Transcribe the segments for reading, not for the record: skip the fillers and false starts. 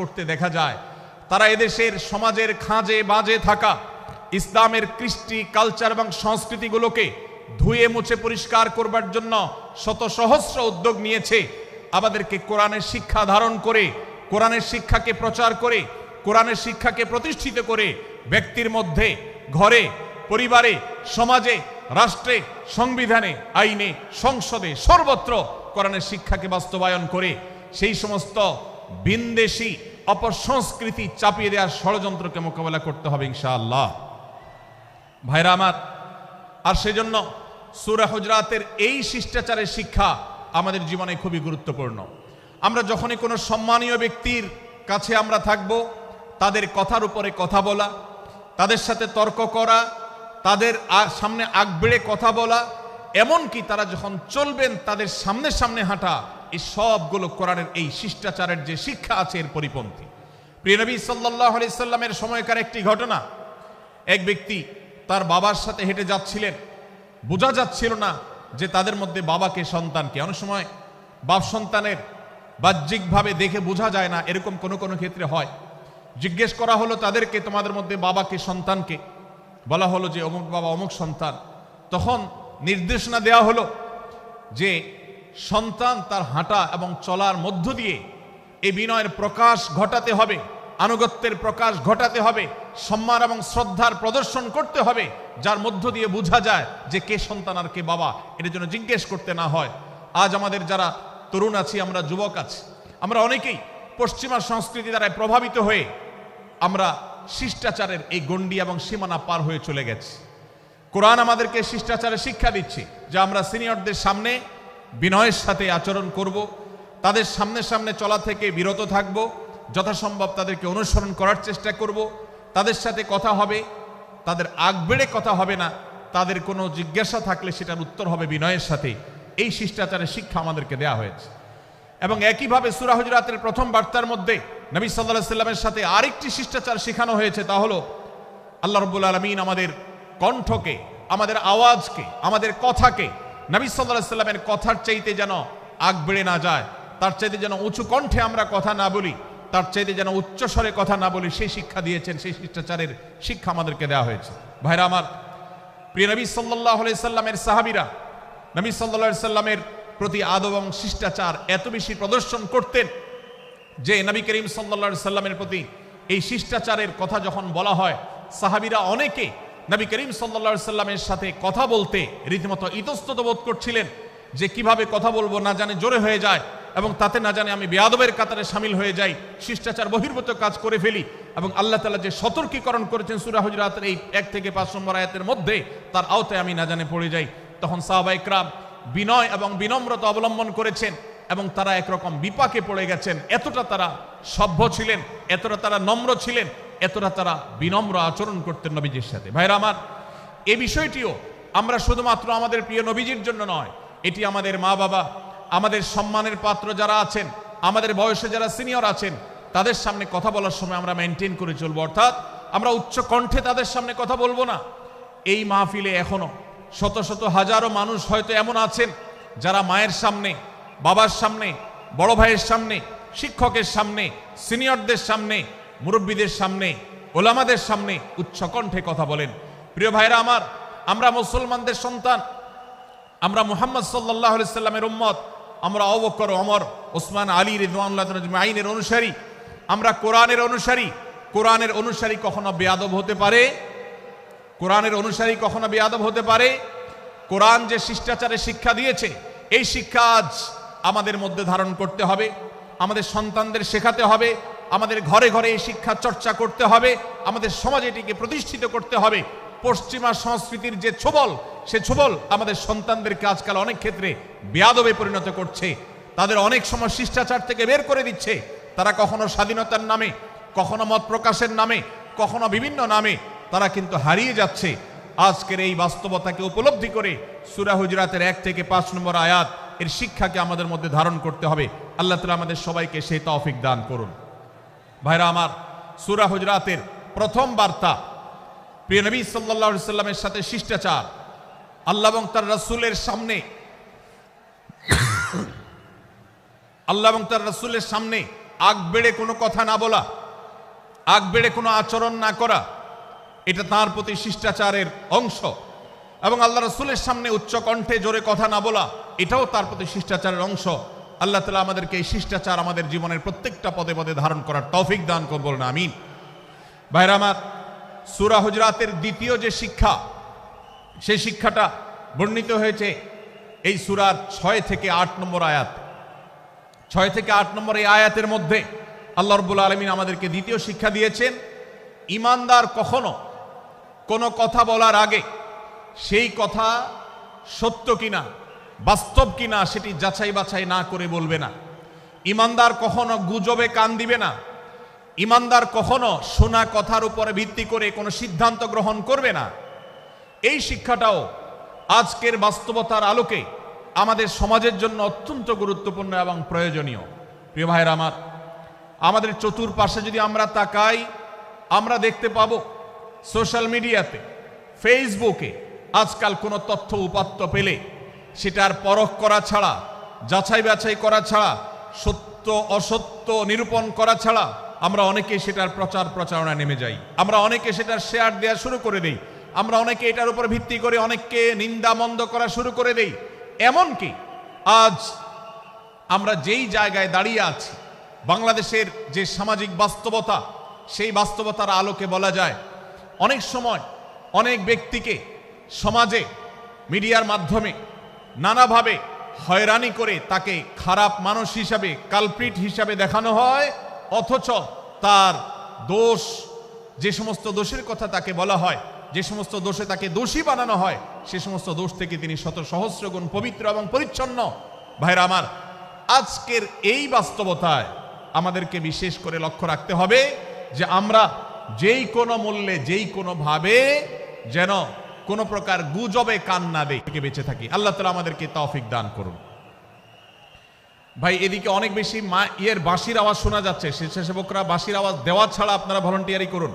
করতে দেখা যায়। তারা এদেশের সমাজের খাঁজে বাজে থাকা ইসলামের কৃষ্টি কালচার এবং সংস্কৃতিগুলোকে ধুয়ে মুছে পরিষ্কার করবার জন্য শত সহস্র উদ্যোগ নিয়েছে। আমাদেরকে কোরআনের শিক্ষা ধারণ করে, কোরআনের শিক্ষাকে প্রচার করে, কোরআনের শিক্ষাকে প্রতিষ্ঠিত করে ব্যক্তির মধ্যে, ঘরে, পরিবারে, সমাজে, রাষ্ট্রে, সংবিধানে, আইনে, সংসদে, সর্বত্র কোরআনের শিক্ষাকে বাস্তবায়ন করে সেই সমস্ত ভিনদেশী অপসংস্কৃতি চাপিয়ে দেওয়ার ষড়যন্ত্রকে মোকাবেলা করতে হবে ইনশাআল্লাহ। ভাইরা আমার, আর সেজন্য সূরা হুজরাতের এই শিষ্টাচারের শিক্ষা আমাদের জীবনে খুবই গুরুত্বপূর্ণ। আমরা যখনই কোনো সম্মানীয় ব্যক্তির কাছে আমরা থাকব, তাদের কথার উপরে কথা বলা, তাদের সাথে তর্ক করা, তাদের সামনে আগ বেড়ে কথা বলা, এমনকি তারা যখন চলবেন তাদের সামনে সামনে হাঁটা, এই সবগুলো কোরআনের এই শিষ্টাচারের যে শিক্ষা আছে এর পরিপন্থী। প্রিয় নবী সাল্লাল্লাহু আলাইহি সাল্লামের সময়কার একটি ঘটনা, এক ব্যক্তি তার বাবার সাথে হেঁটে যাচ্ছিলেন, বোঝা যাচ্ছিল না যে তাদের মধ্যে বাবাকে সন্তানকে। অনেক সময় বাপ সন্তানের বাহ্যিকভাবে দেখে বোঝা যায় না, এরকম কোনো কোনো ক্ষেত্রে হয়। জিজ্ঞেস করা হলো তাদেরকে, তোমাদের মধ্যে বাবাকে সন্তানকে? বলা হলো যে অমুক বাবা অমুক সন্তান। তখন নির্দেশনা দেওয়া হলো যে সন্তান তার হাঁটা এবং চলার মধ্য দিয়ে এই বিনয়ের প্রকাশ ঘটাতে হবে, আনুগত্যের প্রকাশ ঘটাতে হবে, সম্মান এবং শ্রদ্ধার প্রদর্শন করতে হবে, যার মধ্য দিয়ে বোঝা যায় যে কে সন্তান আর কে বাবা, এটার জন্য জিজ্ঞেস করতে না হয়। আজ আমাদের যারা তরুণ আছি, আমরা যুবক আছি, আমরা অনেকেই পশ্চিমা সংস্কৃতি দ্বারা প্রভাবিত হয়ে আমরা শিষ্টাচারের এই গণ্ডি এবং সীমানা পার হয়ে চলে গেছি। কোরআন আমাদেরকে শিষ্টাচারের শিক্ষা দিচ্ছে যে আমরা সিনিয়রদের সামনে বিনয়ের সাথে আচরণ করব, তাদের সামনে সামনে চলা থেকে বিরত থাকব, যথাসম্ভব তাদেরকে অনুসরণ করার চেষ্টা করব, তাদের সাথে কথা হবে, তাদের আগ বেড়ে কথা হবে না, তাদের কোনো জিজ্ঞাসা থাকলে সেটার উত্তর হবে বিনয়ের সাথে। এই শিষ্টাচারের শিক্ষা আমাদেরকে দেয়া হয়েছে। এবং একইভাবে সূরা হুজরাতের প্রথম বার্তার মধ্যে নবী সাল্লাল্লাহু আলাইহি সাল্লামের সাথে আরেকটি শিষ্টাচার শেখানো হয়েছে, তা হলো আল্লাহ রাব্বুল আলামিন আমাদের কণ্ঠকে, আমাদের আওয়াজকে, আমাদের কথাকে নবী সাল্লাল্লাহু আলাইহি সাল্লামের কথার চাইতে যেন আগ বেড়ে না যায়, তার চাইতে যেন উঁচু কণ্ঠে আমরা কথা না বলি, তার চাইতে যেন উচ্চ স্বরে কথা না বলি, সেই শিক্ষা দিয়েছেন, সেই শিষ্টাচারের শিক্ষা আমাদেরকে দেওয়া হয়েছে। ভাইরা আমার, প্রিয় নবী সাল্লাল্লাহু আলাইহি সাল্লামের সাহাবীরা নবী সাল্লাল্লাহু আলাইহি সাল্লামের প্রতি আদব এবং শিষ্টাচার এত বেশি প্রদর্শন করতেন যে নবী করিম সাল্লাল্লাহু আলাইহি সাল্লামের প্রতি এই শিষ্টাচারের কথা যখন বলা হয়, সাহাবীরা অনেকে নবী করিম সাল্লাল্লাহু আলাইহি সাল্লামের সাথে কথা বলতে রীতিমতো ইতস্তত বোধ করছিলেন যে কিভাবে কথা বলবো, না জানে জোরে হয়ে যায় এবং তাতে না জানে আমি বেয়াদবের কাতারে শামিল হয়ে যাই, শিষ্টাচার বহির্ভূত কাজ করে ফেলি। এবং আল্লাহ তাআলা যে সতর্কীকরণ করেছেন সূরা হুজরাতের এই 1 থেকে 5 নম্বর আয়াতের মধ্যে, তার আওতায় আমি না জানে পড়ে যাই। তখন সাহাবায়ে কেরাম বিনয় এবং বিনম্রতা অবলম্বন করেছেন এবং তারা একরকম বিপাকে পড়ে গেছেন। এতটা তারা সভ্য ছিলেন, এতটা তারা নম্র ছিলেন, এতটা তারা বিনম্র আচরণ করতেন নবীজির সাথে। ভাইরা আমার, এই বিষয়টিও আমরা শুধুমাত্র আমাদের প্রিয় নবীজির জন্য নয়, এটি আমাদের মা বাবা, আমাদের সম্মানের পাত্র যারা আছেন, আমাদের বয়সে যারা সিনিয়র আছেন, তাদের সামনে কথা বলার সময় আমরা মেনটেন করে চলবো। অর্থাৎ আমরা উচ্চ কণ্ঠে তাদের সামনে কথা বলবো না। এই মাহফিলে এখনো শত শত হাজারো মানুষ হয়তো এমন আছেন যারা মায়ের সামনে, বাবার সামনে, বড় ভাইয়ের সামনে, শিক্ষকের সামনে, সিনিয়রদের সামনে, মুরব্বীদের সামনে, ওলামাদের সামনে উচ্চ কণ্ঠে কথা বলেন। প্রিয় ভাইরা আমার, আমরা মুসলমানদের সন্তান, আমরা মুহাম্মদ সাল্লাল্লাহু আলাইহি সাল্লামের উম্মত, আমরা আবু বকর, ওমর, ওসমান, আলী রাদিয়াল্লাহু আজমাইনের অনুসারী, আমরা কোরআনের অনুসারী। কোরআনের অনুসারী কখনো বেয়াদব হতে পারে? কোরআনের অনুসারী কখনো বেয়াদব হতে পারে? কোরআন যে শিষ্টাচারের শিক্ষা দিয়েছে, এই শিক্ষা আজ আমাদের মধ্যে ধারণ করতে হবে, আমাদের সন্তানদের শেখাতে হবে, আমাদের ঘরে ঘরে এই শিক্ষা চর্চা করতে হবে, আমাদের সমাজে এটিকে প্রতিষ্ঠিত করতে হবে। পশ্চিমা সংস্কৃতির যে ছোবল, সে ছোবল আমাদের সন্তানদেরকে আজকাল অনেক ক্ষেত্রে বেয়াদবে পরিণত করছে, তাদের অনেক সময় শিষ্টাচার থেকে বের করে দিচ্ছে। তারা কখনো স্বাধীনতার নামে, কখনো মত প্রকাশের নামে, কখনো বিভিন্ন নামে তারা কিন্তু হারিয়ে যাচ্ছে। আজকের এই বাস্তবতাকে উপলব্ধি করে সূরা হুজরাতের 1 থেকে 5 নম্বর আয়াত এর শিক্ষাকে আমাদের মধ্যে ধারণ করতে হবে। আল্লাহ তাআলা আমাদের সবাইকে সেই তৌফিক দান করুন। ভাইরা আমার, সূরা হুজরাতের প্রথম বার্তা প্রিয় নবী সাল্লাল্লাহু আলাইহি সাল্লামের সাথে শিষ্টাচার, আল্লাহ এবং তার রাসূলের সামনে, আল্লাহ এবং তার রাসূলের সামনে আগ বেড়ে কোনো কথা না বলা, আগ বেড়ে কোনো আচরণ না করা, এটা তার প্রতি শিষ্টাচারের অংশ। এবং আল্লাহ রাসূলের সামনে উচ্চ কণ্ঠে জোরে কথা না বলা, এটাও তার প্রতি শিষ্টাচারের অংশ। আল্লাহ তাআলা আমাদেরকে এই শিষ্টাচার আমাদের জীবনের প্রত্যেকটা পদে পদে ধারণ করার তৌফিক দান করুন, বলুন আমিন। ভাইরা আমার, সূরা হুজরাতের দ্বিতীয় যে শিক্ষা, সেই শিক্ষাটা বর্ণিত হয়েছে এই সূরার 6 থেকে 8 নম্বর আয়াত। 6 থেকে 8 নম্বর এই আয়াতের মধ্যে আল্লাহ রাব্বুল আলামিন আমাদেরকে দ্বিতীয় শিক্ষা দিয়েছেন, ঈমানদার কখনো কোনো কথা বলার আগে সেই কথা সত্য কিনা, বাস্তব কিনা সেটি যাচাই বাছাই না করে বলবে না। ঈমানদার কখনো গুজবে কান দিবে না। ঈমানদার কখনো শোনা কথার উপরে ভিত্তি করে কোনো সিদ্ধান্ত গ্রহণ করবে না। এই শিক্ষাটাও আজকের বাস্তবতার আলোকে আমাদের সমাজের জন্য অত্যন্ত গুরুত্বপূর্ণ এবং প্রয়োজনীয়। প্রিয় ভাইরা আমার, আমাদের চতুর্পাশে যদি আমরা তাকাই, আমরা দেখতে পাবো সোশ্যাল মিডিয়াতে, ফেসবুকে আজকাল কোনো তথ্য উপাত্ত পেলে সেটার পরখ করা ছাড়া, যাচাই বাছাই করা ছাড়া, সত্য অসত্য নিরূপণ করা ছাড়া আমরা অনেকে সেটার প্রচার প্রচারণা নেমে যাই। আমরা অনেকে সেটার শেয়ার দেওয়া শুরু করে দেই। আমরা অনেকে এটার উপর ভিত্তি করে অনেককে নিন্দা মন্দ করা শুরু করে দেই। এমনকি আজ আমরা যেই জায়গায় দাঁড়িয়ে আছি, বাংলাদেশের যে সামাজিক বাস্তবতা, সেই বাস্তবতার আলোকে বলা যায় অনেক সময় অনেক ব্যক্তিকে সমাজে মিডিয়ার মাধ্যমে নানাভাবে হয়রানি করে তাকে খারাপ মানুষ হিসাবে, কালপ্রিট হিসাবে দেখানো হয়, অথচ তার দোষ, যে সমস্ত দোষের কথা তাকে বলা হয়, যে সমস্ত দোষে তাকে দোষী বানানো হয়, সে সমস্ত দোষ থেকে তিনি শত সহস্র গুণ পবিত্র এবং পরিচ্ছন্ন। ভাইরা আমার, আজকের এই বাস্তবতায় আমাদেরকে বিশেষ করে লক্ষ্য রাখতে হবে যে আমরা যেই কোনো মূল্যে, যেই কোনো ভাবে যেন কোনো প্রকার গুজবে কান না দেই, বেঁচে থাকি। আল্লাহ তাআলা আমাদেরকে তৌফিক দান করুন। ভাই, এদিকে অনেক বেশি বাঁশির আওয়াজ শোনা যাচ্ছে। স্বেচ্ছাসেবকরা বাঁশির আওয়াজ দেওয়া ছাড়া আপনারা ভলান্টিয়ারি করুন।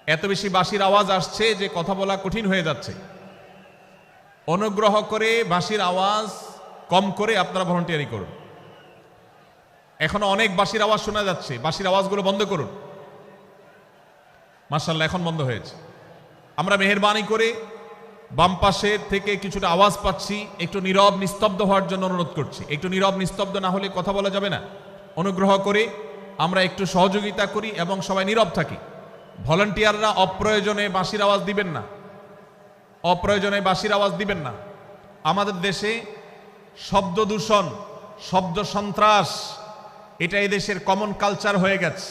এত বেশি বাঁশির আওয়াজ আসছে যে কথা বলা কঠিন হয়ে যাচ্ছে। অনুগ্রহ করে বাঁশির আওয়াজ কম করে আপনারা ভলান্টিয়ারি করুন। এখনো অনেক বাঁশির আওয়াজ শোনা যাচ্ছে, বাঁশির আওয়াজগুলো বন্ধ করুন। মাশাআল্লাহ, এখন বন্ধ হয়েছে। আমরা মেহেরবানি করে বাম পাশের থেকে কিছুটা আওয়াজ পাচ্ছি, একটু নীরব নিস্তব্ধ হওয়ার জন্য অনুরোধ করছি। একটু নীরব নিস্তব্ধ না হলে কথা বলা যাবে না। অনুগ্রহ করে আমরা একটু সহযোগিতা করি এবং সবাই নীরব থাকি। ভলান্টিয়াররা অপ্রয়োজনে বাঁশির আওয়াজ দিবেন না, অপ্রয়োজনে বাঁশির আওয়াজ দিবেন না। আমাদের দেশে শব্দ দূষণ, শব্দ সন্ত্রাস, এটা এদেশের কমন কালচার হয়ে গেছে।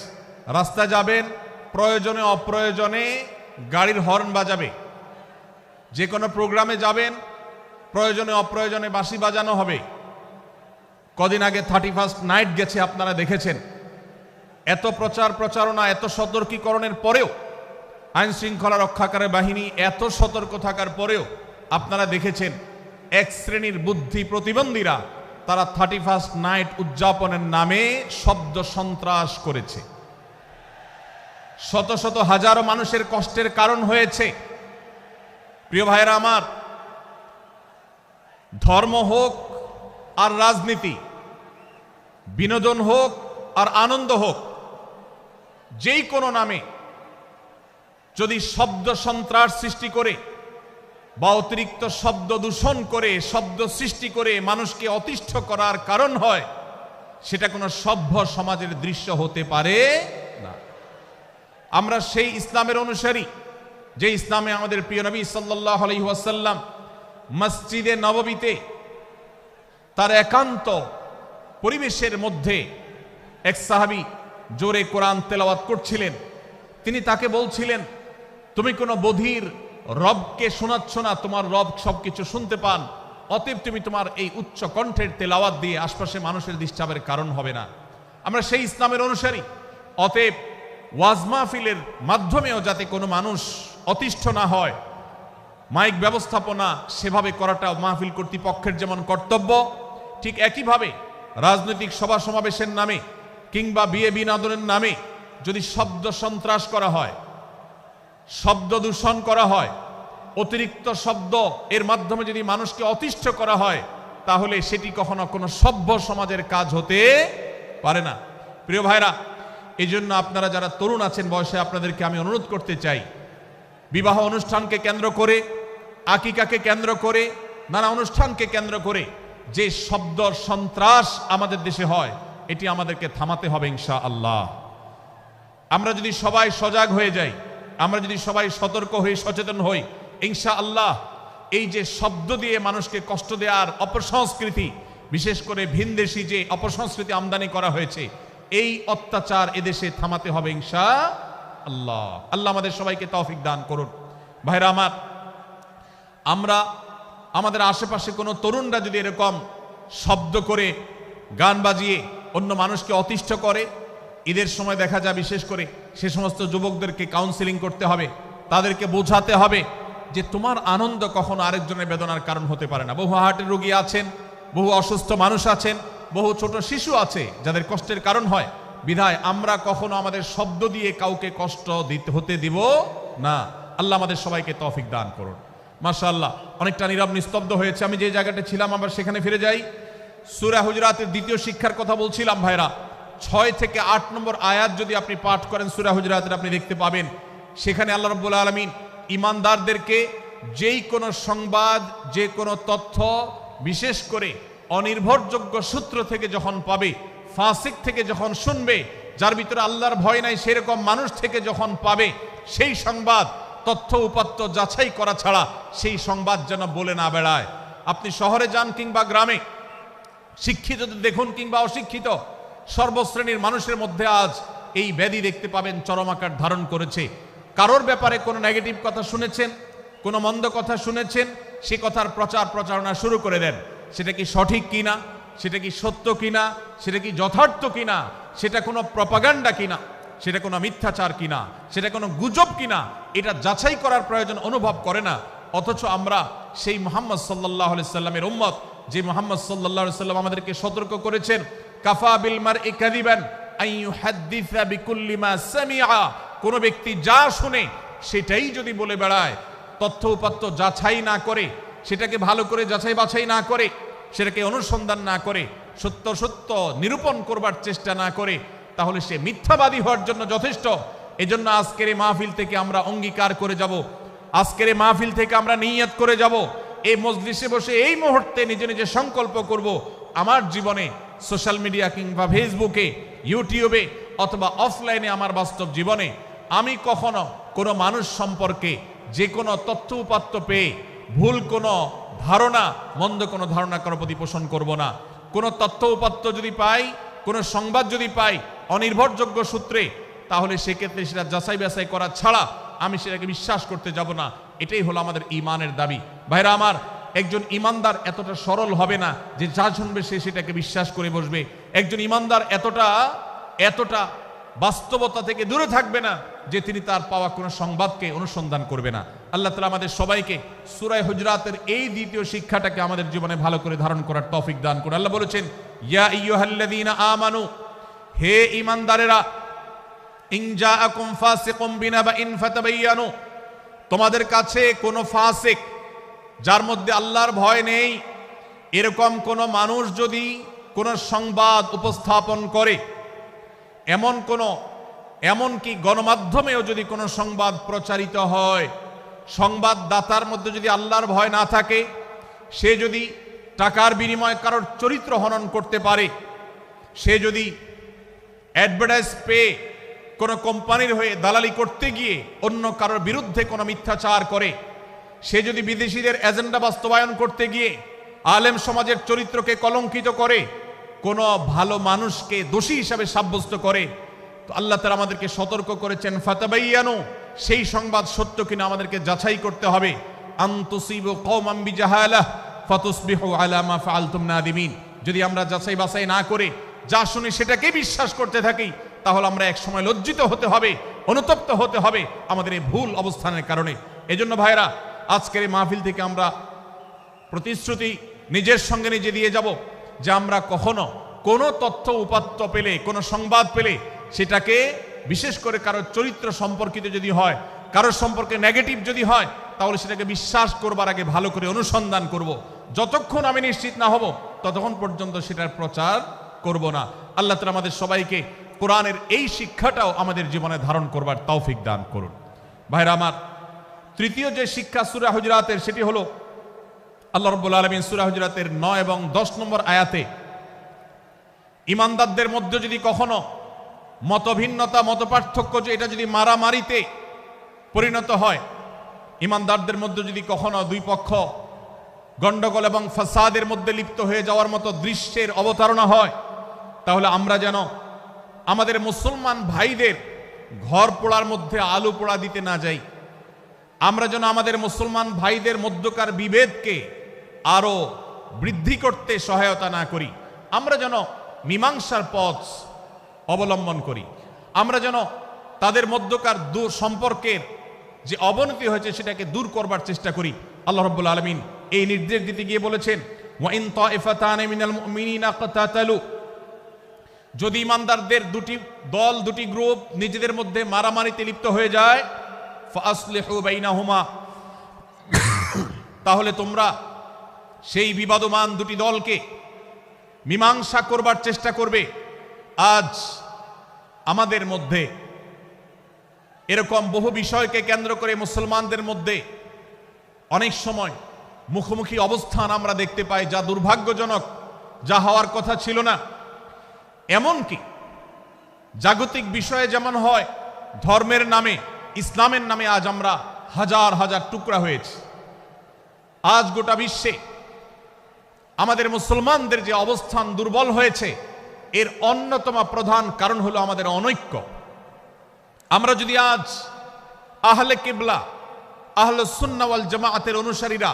রাস্তা যাবেন, প্রয়োজনে অপ্রয়োজনে গাড়ির হর্ন বাজাবে। যে কোনো প্রোগ্রামে যাবেন, প্রয়োজনে অপ্রয়োজনে বাঁশি বাজানো হবে। কদিন আগে 31st নাইট গেছে, আপনারা দেখেছেন। এত প্রচার প্রচারণা, এত সতর্কীকরণের পরেও, আইন শৃঙ্খলা রক্ষাকারী বাহিনী এত সতর্ক থাকার পরেও আপনারা দেখেছেন এক শ্রেণীর বুদ্ধি প্রতিবন্ধীরা তারা 31st নাইট উদযাপনের নামে শব্দ সন্ত্রাস করেছে। শত শত হাজারো মানুষের কষ্টের কারণ হয়েছে। প্রিয় ভাইয়েরা আমার, ধর্ম হোক আর রাজনীতি, বিনোদন হোক আর আনন্দ হোক, যেই কোনো নামে যদি শব্দ সন্ত্রাস সৃষ্টি করে বা অতিরিক্ত শব্দ দূষণ করে, শব্দ সৃষ্টি করে মানুষকে অতিষ্ঠ করার কারণ হয়, সেটা কোনো সভ্য সমাজের দৃশ্য হতে পারে না। আমরা সেই ইসলামের অনুসারী যে ইসলামে আমাদের প্রিয় নবী সাল্লাল্লাহু আলাইহি ওয়াসাল্লাম মসজিদে নববীতে তার একান্ত পরিবেশের মধ্যে এক সাহাবী জোরে কোরআন তেলাওয়াত করছিলেন। তিনি তাকে বলছিলেন, তুমি কোনো বধির রবকে শোনাচ্ছ না, তোমার রব সবকিছু শুনতে পান, অতএব তুমি তোমার এই উচ্চ কণ্ঠের তেলাওয়াত দিয়ে আশপাশে মানুষের ডিস্টার্বের কারণ হবে না। আমরা সেই ইসলামের অনুসারী, অতএব ওয়াজ মাহফিলের মাধ্যমেও যাতে কোনো মানুষ অতিষ্ঠ না হয়, মাইক ব্যবস্থাপনা সেভাবে করাটা মাহফিল কর্তৃপক্ষের যেমন কর্তব্য, ঠিক একইভাবে রাজনৈতিক সভা সমাবেশের নামে কিংবা বিয়ে বিনোদনের নামে যদি শব্দ সন্ত্রাস করা হয়, শব্দ দূষণ করা হয়, অতিরিক্ত শব্দ এর মাধ্যমে যদি মানুষকে অতিষ্ঠ করা হয়, তাহলে সেটি কখনো কোনো সভ্য সমাজের কাজ হতে পারে না। প্রিয় ভাইরা, এই জন্য আপনারা যারা তরুণ আছেন বয়সে, আপনাদেরকে আমি অনুরোধ করতে চাই, বিবাহ অনুষ্ঠানকে কেন্দ্র করে, আকিকাকে কেন্দ্র করে, নানা অনুষ্ঠানকে কেন্দ্র করে যে শব্দ সন্ত্রাস আমাদের দেশে হয়, এটি আমাদেরকে থামাতে হবে ইনশাআল্লাহ। আমরা যদি সবাই সজাগ হয়ে যাই, আমরা যদি সবাই সতর্ক হই, সচেতন হই, ইনশাআল্লাহ এই যে শব্দ দিয়ে মানুষকে কষ্ট দেওয়ার অপসংস্কৃতি, বিশেষ করে ভিনদেশি যে অপসংস্কৃতি আমদানি করা হয়েছে, এই অত্যাচার এদেশে থামাতে হবে ইনশাআল্লাহ। আল্লাহ আমাদের সবাইকে তৌফিক দান করুন। ভাইরা আমার, আমরা আমাদের আশেপাশে কোনো তরুণরা যদি এরকম শব্দ করে, গান বাজিয়ে অন্য মানুষকে অতিষ্ঠ করে, ঈদের সময় দেখা যায় বিশেষ করে সে সমস্ত যুবকদেরকে কাউন্সিলিং করতে হবে, তাদেরকে বোঝাতে হবে যে তোমার আনন্দ কখনো আরেকজনের বেদনার কারণ হতে পারে না। বহু হার্টের রোগী আছেন, বহু অসুস্থ মানুষ আছেন, বহু ছোট শিশু আছে যাদের কষ্টের কারণ হয়। বিধায় আমরা কখনো আমাদের শব্দ দিয়ে কাউকে কষ্ট হতে দিব না। আল্লাহ আমাদের সবাইকে তৌফিক দান করুন। মাশাআল্লাহ, অনেকটা নীরব নিস্তব্ধ হয়েছে। আমি যে জায়গাটা ছিলাম আবার সেখানে ফিরে যাই। সূরা হুজুরাতের দ্বিতীয় শিক্ষার কথা বলছিলাম ভাইরা। 6 থেকে 8 নম্বর আয়াত যদি আপনি পাঠ করেন সূরা হুজুরাতের, আপনি দেখতে পাবেন সেখানে আল্লাহ রাব্বুল আলামিন ঈমানদারদেরকে যেই কোনো সংবাদ, যে কোনো তথ্য, বিশেষ করে অনির্ভরযোগ্য সূত্র থেকে যখন পাবে, ফাসিক থেকে যখন শুনবে, যার ভিতরে আল্লাহর ভয় নাই সেরকম মানুষ থেকে যখন পাবে, সেই সংবাদ তথ্য উপাত্ত যাচাই করা ছাড়া সেই সংবাদ যেন বলে না বেড়ায়। আপনি শহরে যান কিংবা গ্রামে, শিক্ষিত দেখুন কিংবা অশিক্ষিত, সর্বশ্রেণীর মানুষের মধ্যে আজ এই ব্যাধি দেখতে পাবেন চরম আকার ধারণ করেছে। কারোর ব্যাপারে কোনো নেগেটিভ কথা শুনেছেন, কোনো মন্দ কথা শুনেছেন, সে কথার প্রচার প্রচারণা শুরু করে দেন। সেটা কি সঠিক কিনা, সেটা কি সত্য কিনা, সেটা কি যথার্থ কিনা, সেটা কোনো প্রপাগান্ডা কিনা, সেটা কোনো মিথ্যাচার কিনা, সেটা কোনো গুজব কিনা, এটা যাচাই করার প্রয়োজন অনুভব করে না। অথচ আমরা সেই মুহাম্মদ সাল্লাল্লাহু আলাইহি সাল্লামের উম্মত, যে মুহাম্মদ সাল্লাল্লাহু আলাইহি সাল্লাম আমাদেরকে সতর্ক করেছেন, কাফা বিল মারই কাযিবান আন ইউহাদ্দিসা বিকুল্লি মা সামিআ, কোন ব্যক্তি যা শুনে সেটাই যদি বলে বেড়ায়, তথ্য উপাত্ত যাচাই না করে, সেটাকে ভালো করে যাচাই বাছাই না করে, সেটাকে অনুসন্ধান না করে, সত্য সত্য নিরূপণ করবার চেষ্টা না করে, তাহলে সে মিথ্যাবাদী হওয়ার জন্য যথেষ্ট। এজন্য আজকের এই মাহফিল থেকে আমরা অঙ্গীকার করে যাব, আজকের এই মাহফিল থেকে আমরা নিয়ত করে যাব, এই মজলিসে বসে এই মুহূর্তে নিজে নিজে সংকল্প করব, আমার জীবনে সোশ্যাল মিডিয়া কিংবা ফেসবুকে, ইউটিউবে অথবা অফলাইনে আমার বাস্তব জীবনে আমি কখনো কোনো মানুষ সম্পর্কে যে কোনো তথ্য উপাত্ত পেয়ে ভুল কোনো ধারণা, মন্দ কোনো ধারণা কারো প্রতি পোষণ করব না। কোনো তথ্য উপাত্ত যদি পাই, কোনো সংবাদ যদি পাই অনির্ভরযোগ্য সূত্রে, তাহলে সেক্ষেত্রে সেটা যাচাই বাছাই করা ছাড়া আমি সেটাকে বিশ্বাস করতে যাব না। এটাই হলো আমাদের ঈমানের দাবি। ভাইরা আমার, একজন ঈমানদার এতটা সরল হবে না যে যা শুনবে সে সেটাকে বিশ্বাস করে বসবে। একজন ঈমানদার এতটা বাস্তবতা থেকে দূরে থাকবে না যে তিনি তার পাওয়া কোনো সংবাদকে অনুসন্ধান করবে না। আল্লাহ তাআলা আমাদের সবাইকে সূরা হুজুরাতের এই দ্বিতীয় শিক্ষাটাকে আমাদের জীবনে ভালো করে ধারণ করার তৌফিক দান করুন। আল্লাহ বলেছেন, ইয়া আইয়ুহাল্লাযীনা আমানু, হে ঈমানদারেরা, ইন জাআকুম ফাসিকুম বিনাবাইন ফাতাবায়ানু, তোমাদের কাছে কোনো ফাসিক, যার মধ্যে আল্লাহর ভয় নেই, এরকম কোনো মানুষ যদি কোনো সংবাদ উপস্থাপন করে, এমনকি গণমাধ্যমেও যদি কোনো সংবাদ প্রচারিত হয়, সংবাদদাতার মধ্যে যদি আল্লাহর ভয় না থাকে, সে যদি টাকার বিনিময়ে কারোর চরিত্র হনন করতে পারে, সে যদি অ্যাডভার্টাইজ পেয়ে কোনো কোম্পানির হয়ে দালালি করতে গিয়ে অন্য কারোর বিরুদ্ধে কোনো মিথ্যাচার করে, সে যদি বিদেশিদের এজেন্ডা বাস্তবায়ন করতে গিয়ে আলেম সমাজের চরিত্রকে কলঙ্কিত করে, কোনো ভালো মানুষকে দোষী হিসাবে সাব্যস্ত করে, তো আল্লাহ তাআলা আমাদেরকে সতর্ক করেছেন, ফাতাবায়ানু, সেই সংবাদ সত্য কিনা আমাদেরকে যাচাই করতে হবে। আন তুসিবু কওমান বিজাহালাহ ফাতুসবিহু আলা মা ফাআলতুম নাদিমিন, যদি আমরা যাচাই বাছাই না করে যা শুনি সেটাকে বিশ্বাস করতে থাকি, তাহলে আমরা এক সময় লজ্জিত হতে হবে, অনুতপ্ত হতে হবে আমাদের এই ভুল অবস্থানের কারণে। এজন্য ভাইরা, আজকের এই মাহফিল থেকে আমরা প্রতিশ্রুতি নিজের সঙ্গে নিজে দিয়ে যাব যে আমরা কখনো কোনো তথ্য উপাত্ত পেলে, কোনো সংবাদ পেলে, সেটাকে বিশেষ করে কারোর চরিত্র সম্পর্কিত যদি হয়, কারোর সম্পর্কে নেগেটিভ যদি হয়, তাহলে সেটাকে বিশ্বাস করবার আগে ভালো করে অনুসন্ধান করব। যতক্ষণ আমি নিশ্চিত না হব ততক্ষণ পর্যন্ত সেটার প্রচার করব না। আল্লাহ তাআলা আমাদের সবাইকে কোরআনের এই শিক্ষাটাও আমাদের জীবনে ধারণ করবার তৌফিক দান করুন। ভাইরা আমার, তৃতীয় যে শিক্ষা সূরা হুজুরাতের, সেটি হলো আল্লাহ রাব্বুল আলামিন সূরা হুজুরাতের 9 এবং 10 নম্বর আয়াতে ঈমানদারদের মধ্যে যদি কখনো মতভিন্নতা, মতপার্থক্য, যে এটা যদি মারামারিতে পরিণত হয়, ঈমানদারদের মধ্যে যদি কখনো দুই পক্ষ গন্ডগোল এবং ফাসাদের মধ্যে লিপ্ত হয়ে যাওয়ার মতো দৃশ্যের অবতারণা হয়, তাহলে আমরা যেন আমাদের মুসলমান ভাইদের ঘর পোড়ার মধ্যে আলু পোড়া দিতে না যাই। আমরা যেন আমাদের মুসলমান ভাইদের মধ্যকার বিভেদকে আরো বৃদ্ধি করতে সহায়তা না করি। আমরা যেন মীমাংসার পথ অবলম্বন করি। আমরা যেন তাদের মধ্যকার সম্পর্কের যে অবনতি হয়েছে সেটাকে দূর করবার চেষ্টা করি। আল্লাহ রাব্বুল আলামিন এই নির্দেশ দিতে গিয়ে বলেছেন, ওয়া ইন তাইফাতানি মিনাল মুমিনিনা ইকতাতালু, যদি ঈমানদারদের দুটি দল, দুটি গ্রুপ নিজেদের মধ্যে মারামারিতে লিপ্ত হয়ে যায়, ফাসলিহু বাইনাহুমা, তাহলে তোমরা সেই বিবাদমান দুটি দলকে মীমাংসা করবার চেষ্টা করবে। আজ আমাদের মধ্যে এরকম বহু বিষয়কে কেন্দ্র করে মুসলমানদের মধ্যে অনেক সময় মুখোমুখি অবস্থান আমরা দেখতে পাই, যা দুর্ভাগ্যজনক, যা হওয়ার কথা ছিল না। এমনকি জাগতিক বিষয়ে যেমন হয়, ধর্মের নামে, ইসলামের নামে আজ আমরা হাজার হাজার টুকরা হয়েছি। আজ গোটা বিশ্বে আমাদের মুসলমানদের যে অবস্থান দুর্বল হয়েছে, এর অন্যতম প্রধান কারণ হলো আমাদের অনৈক্য। আমরা যদি আজ আহলে কিবলা, আহলে সুন্নাহ ওয়াল জামাআতের অনুসারীরা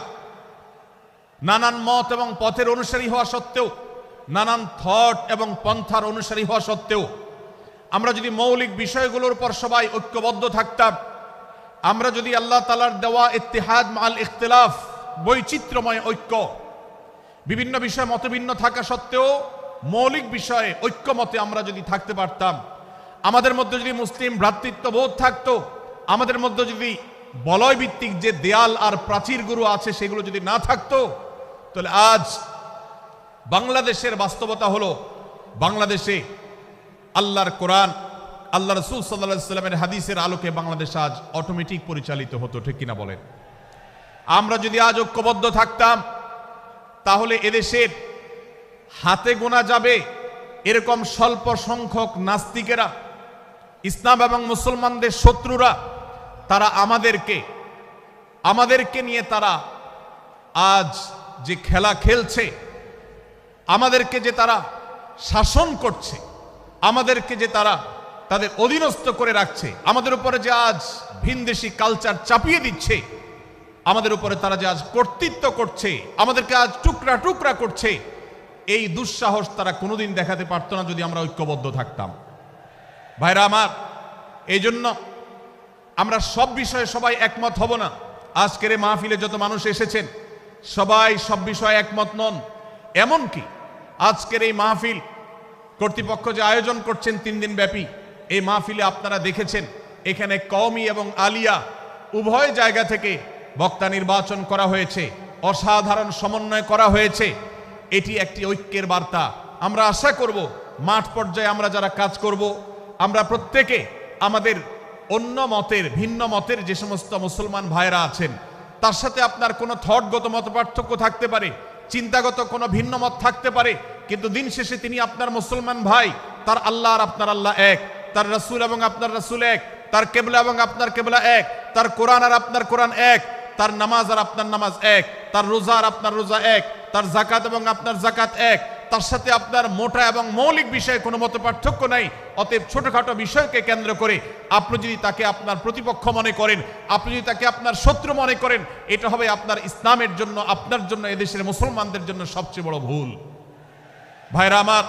নানান মত এবং পথের অনুসারী হওয়া সত্ত্বেও, নানান থট এবং পন্থার অনুসারী হওয়া সত্ত্বেও, আমরা যদি মৌলিক বিষয়গুলোর উপর সবাই ঐক্যবদ্ধ থাকতাম, আমরা যদি আল্লাহ তাআলার দেওয়া ইত্তিহাদ মাল ইখতিলাফ, বৈচিত্র্যময় ঐক্য, বিভিন্ন বিষয়ে মতভিন্ন থাকা সত্ত্বেও মৌলিক বিষয়ে ঐক্যমতে আমরা যদি থাকতে পারতাম, আমাদের মধ্যে যদি মুসলিম ভ্রাতৃত্ববোধ থাকতো, আমাদের মধ্যে যদি বলয় ভিত্তিক যে দেয়াল আর প্রাচীরগুলো আছে সেগুলো যদি না থাকতো, তাহলে আজ বাংলাদেশের বাস্তবতা হলো, বাংলাদেশে আল্লাহর কোরআন, আল্লাহ রাসূল সাল্লাল্লাহু আলাইহি ওয়াসাল্লামের হাদিসের আলোকে বাংলাদেশ আজ অটোমেটিক পরিচালিত হতো, ঠিক কিনা বলেন? আমরা যদি আজ ঐক্যবদ্ধ থাকতাম, তাহলে এদেশের হাতে গোনা যাবে এরকম স্বল্প সংখ্যক নাস্তিকেরা, ইসলাম এবং মুসলমানদের শত্রুরা, তারা আমাদেরকে নিয়ে তারা আজ যে খেলা খেলছে, আমাদেরকে যে তারা শাসন করছে, আমাদেরকে যে তারা তাদের অধীনস্থ করে রাখছে, আমাদের উপরে যে আজ ভিনদেশি কালচার চাপিয়ে দিচ্ছে, আমাদের উপরে তারা যে আজ কর্তৃত্ব করছে, আমাদেরকে আজ টুকরা টুকরা করছে, এই দুঃসাহস তারা কোনোদিন দেখাতে পারতো না যদি আমরা ঐক্যবদ্ধ থাকতাম। ভাইরা আমার, এই জন্য আমরা সব বিষয়ে সবাই একমত হব না। আজকের এই মাহফিলে যত মানুষ এসেছেন সবাই সব বিষয়ে একমত নন। এমনকি আজকের এই মাহফিল কর্তৃপক্ষ যে আয়োজন করছেন 3 দিন ব্যাপী, এই মাহফিলে আপনারা দেখেছেন এখানে কওমি এবং আলিয়া উভয় জায়গা থেকে বক্তা নির্বাচন করা হয়েছে, অসাধারণ সমন্বয় করা হয়েছে। এটি একটি ঐক্যের বার্তা। আমরা আশা করব মাঠ পর্যায়ে আমরা যারা কাজ করব, আমরা প্রত্যেকে আমাদের অন্য মতের, ভিন্ন মতের যে সমস্ত মুসলমান ভাইরা আছেন, তার সাথে আপনার কোনো থটগত মত পার্থক্য থাকতে পারে, চিন্তাগত কোনো ভিন্ন মত থাকতে পারে, কিন্তু দিন শেষে তিনি আপনার মুসলমান ভাই। তার আল্লাহ আর আপনার আল্লাহ এক, তার রাসূল এবং আপনার রাসূল এক, তার কেবলা এবং আপনার কেবলা এক, তার কোরআন আর আপনার কোরআন এক, তার নামাজ আর আপনার নামাজ এক, তার রোজা আর আপনার রোজা এক, তার যাকাত এবং আপনার যাকাত এক, তার সাথে আপনার মোটা এবং মৌলিক বিষয়ে কোনো মত পার্থক্য নাই। অতএব ছোটখাটো বিষয়কে কেন্দ্র করে আপনি যদি তাকে আপনার প্রতিপক্ষ মনে করেন, আপনি যদি তাকে আপনার শত্রু মনে করেন, এটা হবে আপনার ইসলামের জন্য, আপনার জন্য, এদেশের মুসলমানদের জন্য সবচেয়ে বড় ভুল। ভাইরা আমার,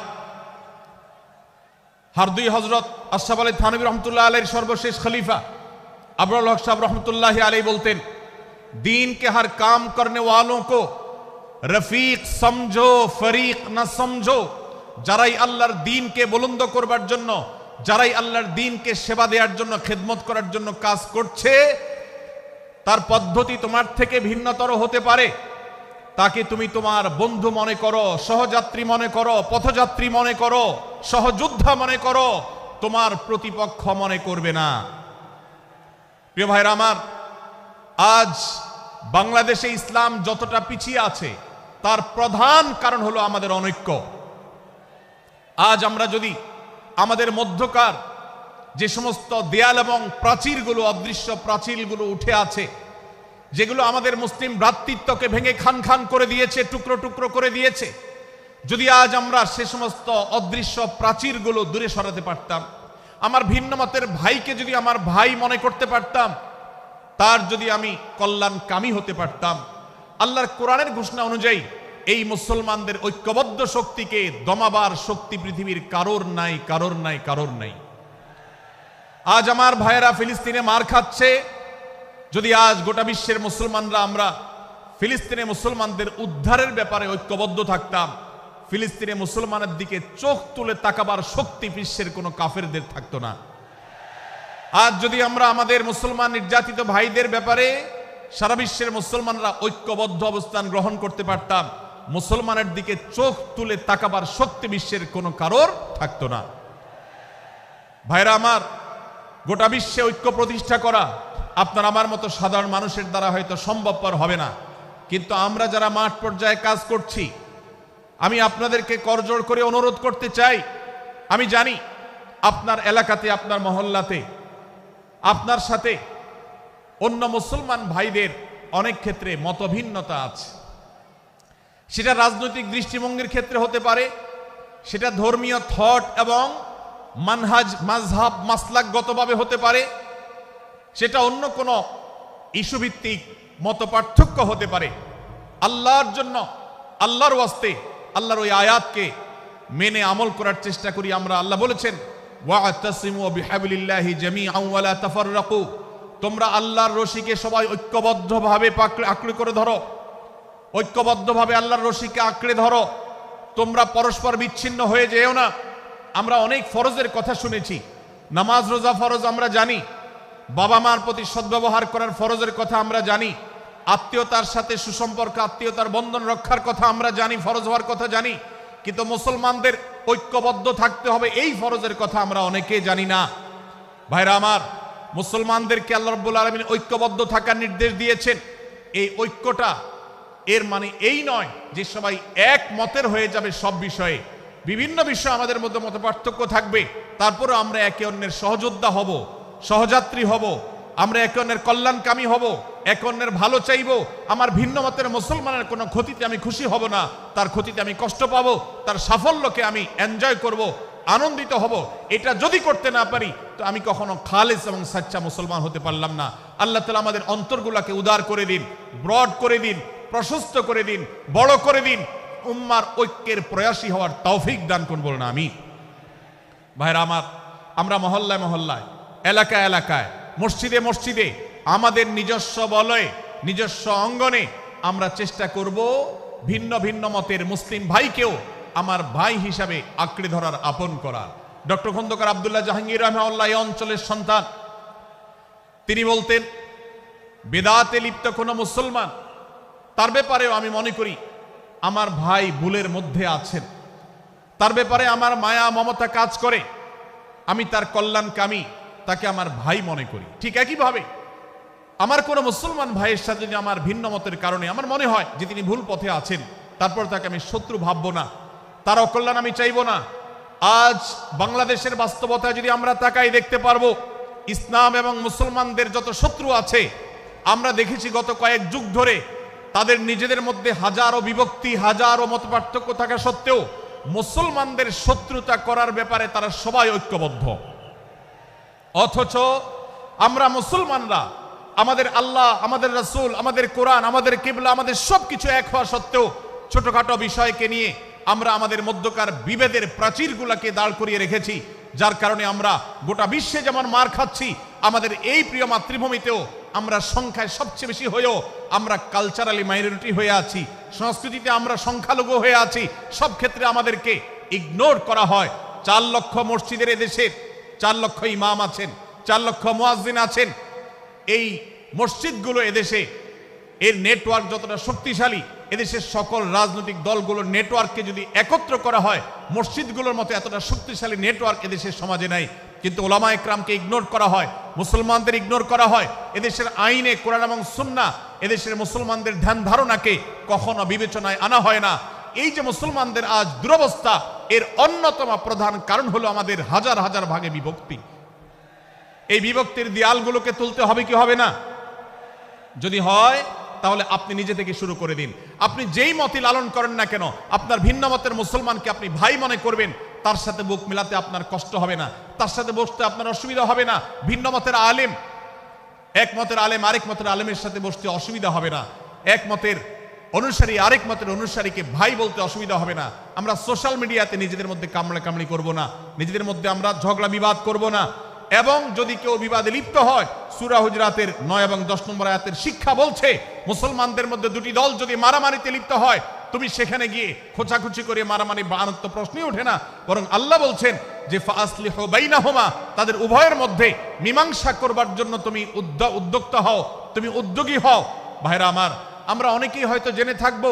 হারদুই হযরত আশরাফ আলী থানভী রহমতুল্লাহ আলাইহির সর্বশেষ খলিফা আবরুল হক সাহেব রহমতুল্লাহ আলাইহি বলতেন, दीन के हर काम करने वालों को रफीक समझो, फरीक न समझो। যারাই আল্লাহর দ্বীনকে বুলন্দ করবার জন্য, যারাই আল্লাহর দ্বীনকে সেবা দেওয়ার জন্য, খেদমত করার জন্য কাজ করছে, তার পদ্ধতি তোমার থেকে ভিন্নতর হতে পারে, তাকে তুমি তোমার বন্ধু মনে করো, সহযাত্রী মনে করো, পথযাত্রী মনে করো, সহযোদ্ধা মনে করো, তোমার প্রতিপক্ষ মনে করবে না। প্রিয় ভাইরা আমার, আজ বাংলাদেশে ইসলাম যতটা পিছিয়ে আছে তার প্রধান কারণ হলো আমাদের অনৈক্য। আজ আমরা যদি আমাদের মধ্যকার যে সমস্ত দেয়াল এবং প্রাচীরগুলো, অদৃশ্য প্রাচীরগুলো উঠে আছে, যেগুলো আমাদের মুসলিম ভ্রাতৃত্বকে ভেঙে খান খান করে দিয়েছে, টুকরো টুকরো করে দিয়েছে, যদি আজ আমরা সে সমস্ত অদৃশ্য প্রাচীরগুলো দূরে সরাতে পারতাম, আমার ভিন্ন মতের ভাইকে যদি আমার ভাই মনে করতে পারতাম, তার যদি আমি কল্যাণকামী হতে পারতাম, আল্লাহর কোরআনের ঘোষণা অনুযায়ী এই মুসলমানদের ঐক্যবদ্ধ শক্তিকে দমাবার শক্তি পৃথিবীর কারোর নাই, কারোর নাই, কারোর নাই। আজ আমার ভাইয়েরা ফিলিস্তিনে মার খাচ্ছে, যদি আজ গোটা বিশ্বের মুসলমানরা আমরা ফিলিস্তিনে মুসলমানদের উদ্ধারের ব্যাপারে ঐক্যবদ্ধ থাকতাম, ফিলিস্তিনে মুসলমানের দিকে চোখ তুলে তাকাবার শক্তি বিশ্বের কোনো কাফেরদের থাকতো না। আজ যদি আমরা আমাদের মুসলমান নির্যাতিত ভাইদের ব্যাপারে সারা বিশ্বের মুসলমানরা ঐক্যবদ্ধ অবস্থান গ্রহণ করতে পারতাম, মুসলমানের দিকে চোখ তুলে তাকাবার শক্তি বিশ্বের কোনো কারোর থাকতো না। ভাইরা আমার, গোটা বিশ্বে ঐক্য প্রতিষ্ঠা করা আপনার আমার মতো সাধারণ মানুষের দ্বারা হয়তো সম্ভবপর হবে না, কিন্তু আমরা যারা মাঠ পর্যায়ে কাজ করছি, আমি আপনাদেরকে করজোড় করে অনুরোধ করতে চাই। আমি জানি আপনার এলাকাতে, আপনার মহল্লাতে আপনার সাথে অন্য মুসলমান ভাইদের অনেক ক্ষেত্রে মতভিন্নতা আছে। সেটা রাজনৈতিক দৃষ্টিভঙ্গির ক্ষেত্রে হতে পারে, সেটা ধর্মীয় থট এবং মানহাজ মাযহাব মাসলাকগতভাবে হতে পারে, সেটা অন্য কোনো ইস্যুভিত্তিক মত পার্থক্য হতে পারে। আল্লাহর জন্য, আল্লাহর ওয়াস্তে, আল্লাহর ওই আয়াতকে মেনে আমল করার চেষ্টা করি আমরা। আল্লাহ বলেছেন, ওয়া'তাসিমু বিহাবলিল্লাহি জামিআন ওয়া লা তাফাররাকু, তোমরা আল্লাহর রশিকে সবাই ঐক্যবদ্ধভাবে আঁকড়ে করে ধরো, ঐক্যবদ্ধভাবে আল্লাহর রশিকে আঁকড়ে ধরো, তোমরা পরস্পর বিচ্ছিন্ন হয়ে যেও না। আমরা অনেক ফরজের কথা শুনেছি, নামাজ রোজা ফরজ আমরা জানি, বাবা মার প্রতি সদ্ব্যবহার করার ফরজের কথা আমরা জানি, আত্মীয়তার সাথে সুসম্পর্ক, আত্মীয়তার বন্ধন রক্ষার কথা আমরা জানি, ফরজ হওয়ার কথা জানি, কিন্তু মুসলমানদের ঐক্যবদ্ধ থাকতে হবে এই ফরজের কথা আমরা অনেকেই জানি না। ভাইরা আমার, মুসলমানদেরকে আল্লাহ রাব্বুল আলামিন ঐক্যবদ্ধ থাকার নির্দেশ দিয়েছেন। এই ঐক্যটা এর মানে এই নয় যে সবাই এক মতের হয়ে যাবে সব বিষয়ে। বিভিন্ন বিষয়ে আমাদের মধ্যে মত পার্থক্য থাকবে, তারপরে আমরা একে অন্যের সহযোদ্ধা হব, সহযাত্রী হব, আমরা একে অন্যের কল্যাণকামী হব, একে অন্যের ভালো চাইব। আমার ভিন্ন মতের মুসলমানের কোনো ক্ষতিতে আমি খুশি হব না, তার ক্ষতিতে আমি কষ্ট পাবো, তার সাফল্যকে আমি এনজয় করব, আনন্দিত হব। এটা যদি করতে না পারি তো আমি কখনো খালেস এবং সাচ্চা মুসলমান হতে পারলাম না। আল্লাহ তাআলা আমাদের অন্তরগুলোকে উদার করে দিন, ব্রড করে দিন, প্রশস্ত করে দিন, বড় করে দিন, উম্মার ঐক্যের প্রয়াসী হওয়ার তৌফিক দান করুন, বলুন আমিন। ভাইরা আমার, আমরা মহল্লায় মহল্লায়, এলাকায় এলাকায়, মসজিদে মসজিদে, আমাদের নিজস্ব বলয়ে, নিজস্ব অঙ্গনে আমরা চেষ্টা করব ভিন্ন ভিন্ন মতের মুসলিম ভাইকেও আমার ভাই হিসাবে আঁকড়ে ধরার, আপন করার। ডক্টর খন্দকার আব্দুল্লাহ জাহাঙ্গীর রাহিমাহুল্লাহ এই অঞ্চলের সন্তান। তিনি বলতেন, বেদাতে লিপ্ত কোনো মুসলমান, তার ব্যাপারেও আমি মনে করি আমার ভাই ভুলের মধ্যে আছেন, তার ব্যাপারে আমার মায়া মমতা কাজ করে, আমি তার কল্যাণকামী, তাকে আমার ভাই মনে করি। ঠিক একইভাবে আমার কোনো মুসলমান ভাইয়ের সাথে যদি আমার ভিন্ন মতের কারণে আমার মনে হয় যে তিনি ভুল পথে আছেন, তারপর তাকে আমি শত্রু ভাববো না, তার অকল্যাণ আমি চাইবো না। আজ বাংলাদেশের বাস্তবতা যদি আমরা তাকাই, দেখতে পারবো ইসলাম এবং মুসলমানদের যত শত্রু আছে, আমরা দেখেছি গত কয়েক যুগ ধরে তাদের নিজেদের মধ্যে হাজারো বিভক্তি, হাজারো মত পার্থক্য থাকা সত্ত্বেও মুসলমানদের শত্রুতা করার ব্যাপারে তারা সবাই ঐক্যবদ্ধ। অথচ আমরা মুসলমানরা আমাদের আল্লাহ, আমাদের রাসূল, আমাদের কোরআন, আমাদের কিবলা, আমাদের সবকিছু এক হওয়া সত্ত্বেও ছোটখাটো বিষয়কে নিয়ে আমরা আমাদের মধ্যকার বিভেদের প্রাচীরগুলোকে দাঁড় করিয়ে রেখেছি, যার কারণে আমরা গোটা বিশ্বে যেমন মার খাচ্ছি, আমাদের এই প্রিয় মাতৃভূমিতেও আমরা সংখ্যায় সবচেয়ে বেশি হয়েও আমরা কালচারালি মাইনরিটি হয়ে আছি, সংস্কৃতিতে আমরা সংখ্যালঘু হয়ে আছি। সব ক্ষেত্রে আমাদেরকে ইগনোর করা হয়। 4 লক্ষ মসজিদের এদেশে 4 লক্ষ ইমাম আছেন, 4 লক্ষ মুয়াজ্জিন আছেন। এই মসজিদগুলো এদেশে এর নেটওয়ার্ক যতটা শক্তিশালী, এদেশের সকল রাজনৈতিক দলগুলোর নেটওয়ার্ককে যদি একত্র করা হয়, মসজিদগুলোর মতো এতটা শক্তিশালী নেটওয়ার্ক এদেশের সমাজে নাই, কিন্তু ওলামা একরামকে ইগনোর করা হয়, মুসলমানদের ইগনোর করা হয়। এদেশের আইনে কোরআন এবং সুন্নাহ এদেশের মুসলমানদের ধ্যান ধারণাকে কখনো বিবেচনায় আনা হয় না। এই যে মুসলমানদের আজ দুরবস্থা, এর অন্যতম প্রধান কারণ হলো আমাদের হাজার হাজার ভাগে বিভক্তি। এই বিভক্তির দেয়ালগুলোকে তুলতে হবে কি হবে না? যদি হয় তাহলে আপনি নিজে থেকে শুরু করে দিন। আপনি যেই মতই লালন করেন না কেন, আপনার ভিন্ন মতের মুসলমানকে আপনি ভাই মনে করবেন, তার সাথে বুক মিলাতে আপনার কষ্ট হবে না, তার সাথে বসতে আপনার অসুবিধা হবে না। ভিন্ন মতের আলেম, এক মতের আলেম আরেক মতের আলেমের সাথে বসতে অসুবিধা হবে না। এক মতের অনুসারী আরেক মতের অনুসারীকে ভাই বলতে অসুবিধা হবে না। আমরা সোশ্যাল মিডিয়াতে নিজেদের মধ্যে কামড়াকামড়ি করব না, নিজেদের মধ্যে আমরা ঝগড়া বিবাদ করব না। এবং যদি কেউ বিবাদে লিপ্ত হয়, সূরা হুজরাতের 9 এবং 10 নম্বর আয়াতের শিক্ষা বলছে, মুসলমানদের মধ্যে দুটি দল যদি মারামারিতে লিপ্ত হয়, তুমি সেখানে গিয়ে খোঁচাখুচি করে মারামারি বানানোর তো প্রশ্নই ওঠে না। বরং আল্লাহ বলছেন যে ফাসলিহু বাইনাহুমা, তাদের উভয়ের মধ্যে মীমাংসা করবার জন্য তুমি উদ্যোক্তা হও, তুমি উদ্যোগী হও। ভাইরা আমার, আমরা অনেকেই হয়তো জেনে থাকবো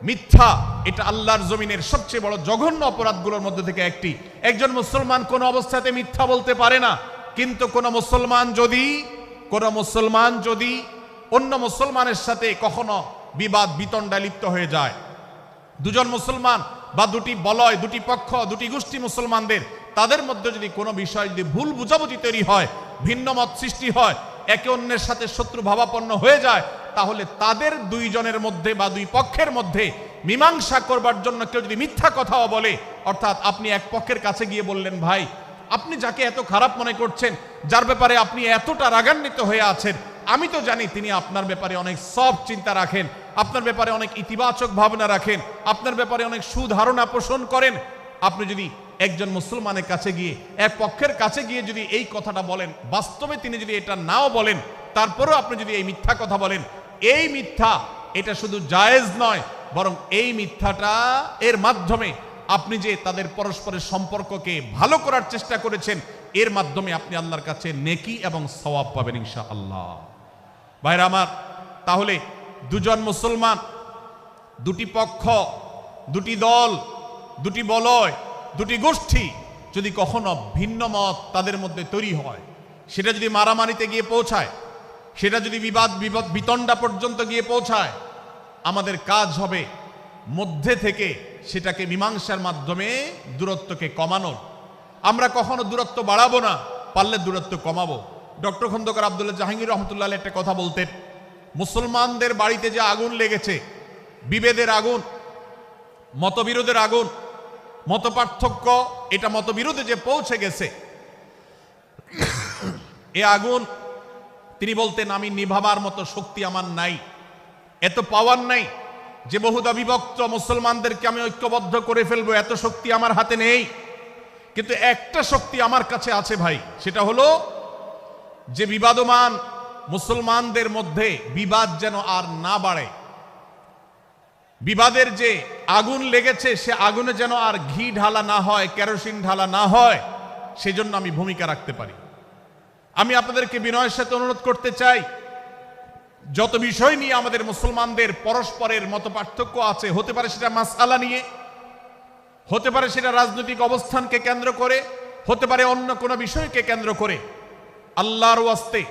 মিথ্যা এটা আল্লাহর জমিনের সবচেয়ে বড় জঘন্য অপরাধগুলোর মধ্যে থেকে একটি। একজন মুসলমান কোন অবস্থাতে মিথ্যা বলতে পারে না, কিন্তু কোন মুসলমান যদি অন্য মুসলমানের সাথে কখনো বিবাদ বিতণ্ডায় লিপ্ত হয়ে যায়, দুজন মুসলমান বা দুটি বলয়, দুটি পক্ষ, দুটি গোষ্ঠী মুসলমানদের, তাদের মধ্যে যদি কোনো বিষয় যদি ভুল বুঝাবুঝি তৈরি হয়, ভিন্ন মত সৃষ্টি হয়, একে অন্যের সাথে শত্রু ভাবাপন্ন হয়ে যায়, তাহলে তাদের দুইজনের মধ্যে বা দুই পক্ষের মধ্যে মীমাংসা করবার জন্য কেউ যদি মিথ্যা কথাও বলে, অর্থাৎ আপনি এক পক্ষের কাছে গিয়ে বললেন, ভাই আপনি যাকে এত খারাপ মনে করছেন, যার ব্যাপারে আপনি এতটা রাগান্বিত হয়ে আছেন, আমি তো জানি তিনি আপনার ব্যাপারে অনেক সফট চিন্তা রাখেন, আপনার ব্যাপারে অনেক ইতিবাচক ভাবনা রাখেন, আপনার ব্যাপারে অনেক সুধারণা পোষণ করেন। আপনি যদি একজন মুসলমানের কাছে গিয়ে, এক পক্ষের কাছে গিয়ে যদি এই কথাটা বলেন, বাস্তবে তিনি যদি এটা নাও বলেন, তারপরেও আপনি যদি এই মিথ্যা কথা বলেন, এই মিথ্যা এটা শুধু জায়েজ নয়, বরং এই মিথ্যাটা এর মাধ্যমে আপনি যে তাদের পরস্পরের সম্পর্ককে ভালো করার চেষ্টা করেছেন, এর মাধ্যমে আপনি আল্লাহর কাছে নেকি এবং সওয়াব পাবেন ইনশাআল্লাহ। ভাইরা আমার, তাহলে দুজন মুসলমান, দুটি পক্ষ, দুটি দল, দুটি বলয়, দুটি গোষ্ঠী যদি কখনো ভিন্ন মত তাদের মধ্যে তৈরি হয়, সেটা যদি মারামারিতে গিয়ে পৌঁছায়, সেটা যদি বিবাদ বিতণ্ডা পর্যন্ত গিয়ে পৌঁছায়, আমাদের কাজ হবে মধ্যে থেকে সেটাকে মীমাংসার মাধ্যমে দূরত্বকে কমানোর। আমরা কখনো দূরত্ব বাড়াবো না, পারলে দূরত্ব কমাবো। ডক্টর খন্দকার আব্দুল্লাহ জাহাঙ্গীর রহমতুল্লাহ একটা কথা বলতেন, মুসলমানদের বাড়িতে যে আগুন লেগেছে, বিভেদের আগুন, মতবিরোধের আগুন, মত পার্থক্য, এটা মতবিরোধে যে পৌঁছে গেছে, এ আগুন তিনি বলতেন, আমি নিভাবার মতো শক্তি আমার নাই, এত পাওয়ার নাই যে বহুদা বিভক্ত মুসলমানদেরকে আমি ঐক্যবদ্ধ করে ফেলবো, এত শক্তি আমার হাতে নেই। কিন্তু একটা শক্তি আমার কাছে আছে ভাই, সেটা হলো যে বিবাদমান মুসলমানদের মধ্যে বিবাদ যেন আর না বাড়ে, বিবাদের যে আগুন লেগেছে সে আগুনে যেন আর ঘি ঢালা না হয়, কেরোসিন ঢালা না হয়, সেজন্য আমি ভূমিকা রাখতে পারি। আমি আপনাদেরকে বিনয়ের সাথে অনুরোধ করতে চাই, যত বিষয় নিয়ে আমাদের মুসলমানদের পরস্পরের মত পার্থক্য আছে, হতে পারে সেটা মাসআলা নিয়ে, হতে পারে সেটা রাজনৈতিক অবস্থানকে কেন্দ্র করে, হতে পারে অন্য কোনো বিষয়কে কেন্দ্র করে, আল্লাহর ওয়াস্তে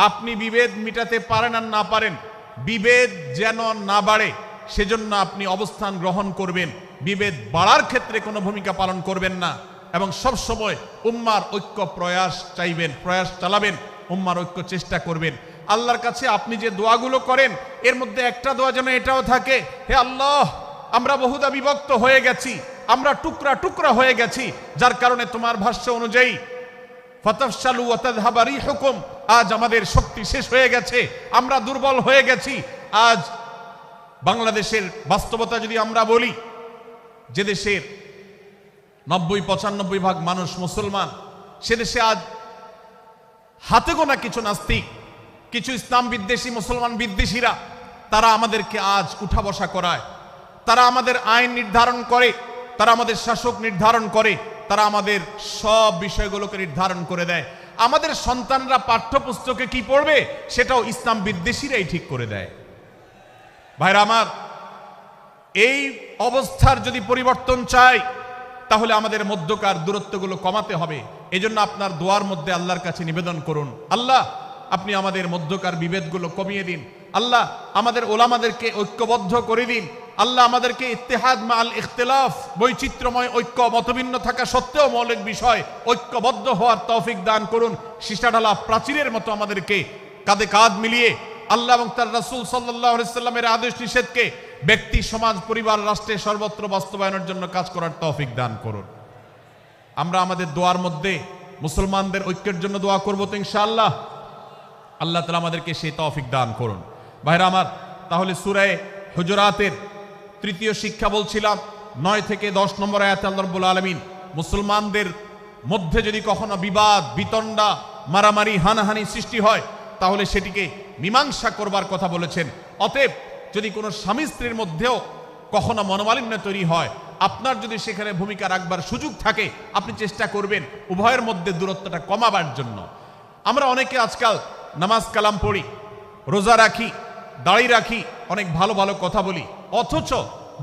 আপনি বিভেদ মিটাতে পারেন আর না পারেন, বিভেদ যেন না বাড়ে সেজন্য আপনি অবস্থান গ্রহণ করবেন, বিভেদ বাড়ার ক্ষেত্রে কোনো ভূমিকা পালন করবেন না, এবং সব সময় উম্মার ঐক্য প্রয়াস চাইবেন, প্রয়াস চালাবেন, উম্মার ঐক্য চেষ্টা করবেন। আল্লাহর কাছে আপনি যে দোয়াগুলো করেন, এর মধ্যে একটা দোয়া যেন এটাও থাকে, হে আল্লাহ, আমরা বহুদা বিভক্ত হয়ে গেছি, আমরা টুকরা টুকরা হয়ে গেছি, যার কারণে তোমার ভাষ্য অনুযায়ী ফাতাফশালু ওয়া তাযহাবা রিহুকুম, আজ আমাদের শক্তি শেষ হয়ে গেছে, আমরা দুর্বল হয়ে গেছি। আজ বাংলাদেশের বাস্তবতা যদি আমরা বলি, যে দেশের 90-95 ভাগ মানুষ মুসলমান, সে দেশে আজ হাতে গোনা কিছু নাস্তিক, কিছু ইসলাম বিদ্বেষী, মুসলমান বিদ্বেষীরা, তারা আমাদেরকে আজ উঠা বসা করায়, তারা আমাদের আইন নির্ধারণ করে, তারা আমাদের শাসক নির্ধারণ করে, তারা আমাদের সব বিষয়গুলোকে নির্ধারণ করে দেয়। আমাদের সন্তানরা পাঠ্যপুস্তকে কি পড়বে সেটাও ইসলাম বিদ্বেষীরাই ঠিক করে দেয়। ভাইরা আমার, এই অবস্থার যদি পরিবর্তন চাই তাহলে আমাদের মধ্যকার দূরত্বগুলো কমাতে হবে। এজন্য আপনার দোয়ার মধ্যে আল্লাহর কাছে নিবেদন করুন, আল্লাহ আপনি আমাদের মধ্যকার বিভেদগুলো কমিয়ে দিন, আল্লাহ আমাদের ওলামাদেরকে ঐক্যবদ্ধ করে দিন, আল্লাহ আমাদেরকে ইত্তেহাদ মাল ইখতিলাফ, বৈচিত্র্যময় ঐক্য, মতভিন্ন থাকা সত্ত্বেও মৌলিক বিষয় ঐক্যবদ্ধ হওয়ার তৌফিক দান করুন। সীসাঢালা প্রাচীরের মতো আমাদেরকে কাঁধে কাঁধ মিলিয়ে আল্লাহ এবং তার রাসূল সাল্লাল্লাহু আলাইহি সাল্লামের আদেশ নিষেধকে ব্যক্তি, সমাজ, পরিবার, রাষ্ট্রে সর্বত্র বাস্তবায়নের জন্য কাজ করার তৌফিক দান করুন। আমরা আমাদের দোয়ার মধ্যে মুসলমানদের ঐক্যের জন্য দোয়া করব তো ইনশাআল্লাহ। আল্লাহ তাআলা আমাদেরকে সেই তৌফিক দান করুন। ভাইরা আমার, তাহলে সূরা হুজুরাতের তৃতীয় শিক্ষা বলছিলাম 9 থেকে 10 নম্বর আয়াতে আল্লাহ রাব্বুল আলামিন মুসলমানদের মধ্যে যদি কখনো বিবাদ, বিতণ্ডা, মারামারি, হানাহানি সৃষ্টি হয় তাহলে সেটিকে মীমাংসা করবার কথা বলেছেন। অতএব যদি কোনো স্বামী স্ত্রীর মধ্যেও কখনো মনোমালিন্য তৈরি হয়, আপনার যদি সেখানে ভূমিকা রাখবার সুযোগ থাকে, আপনি চেষ্টা করবেন উভয়ের মধ্যে দূরত্বটা কমাবার জন্য। আমরা অনেকে আজকাল নামাজ কালাম পড়ি, রোজা রাখি, দাড়ি রাখি, অনেক ভালো ভালো কথা বলি, অথচ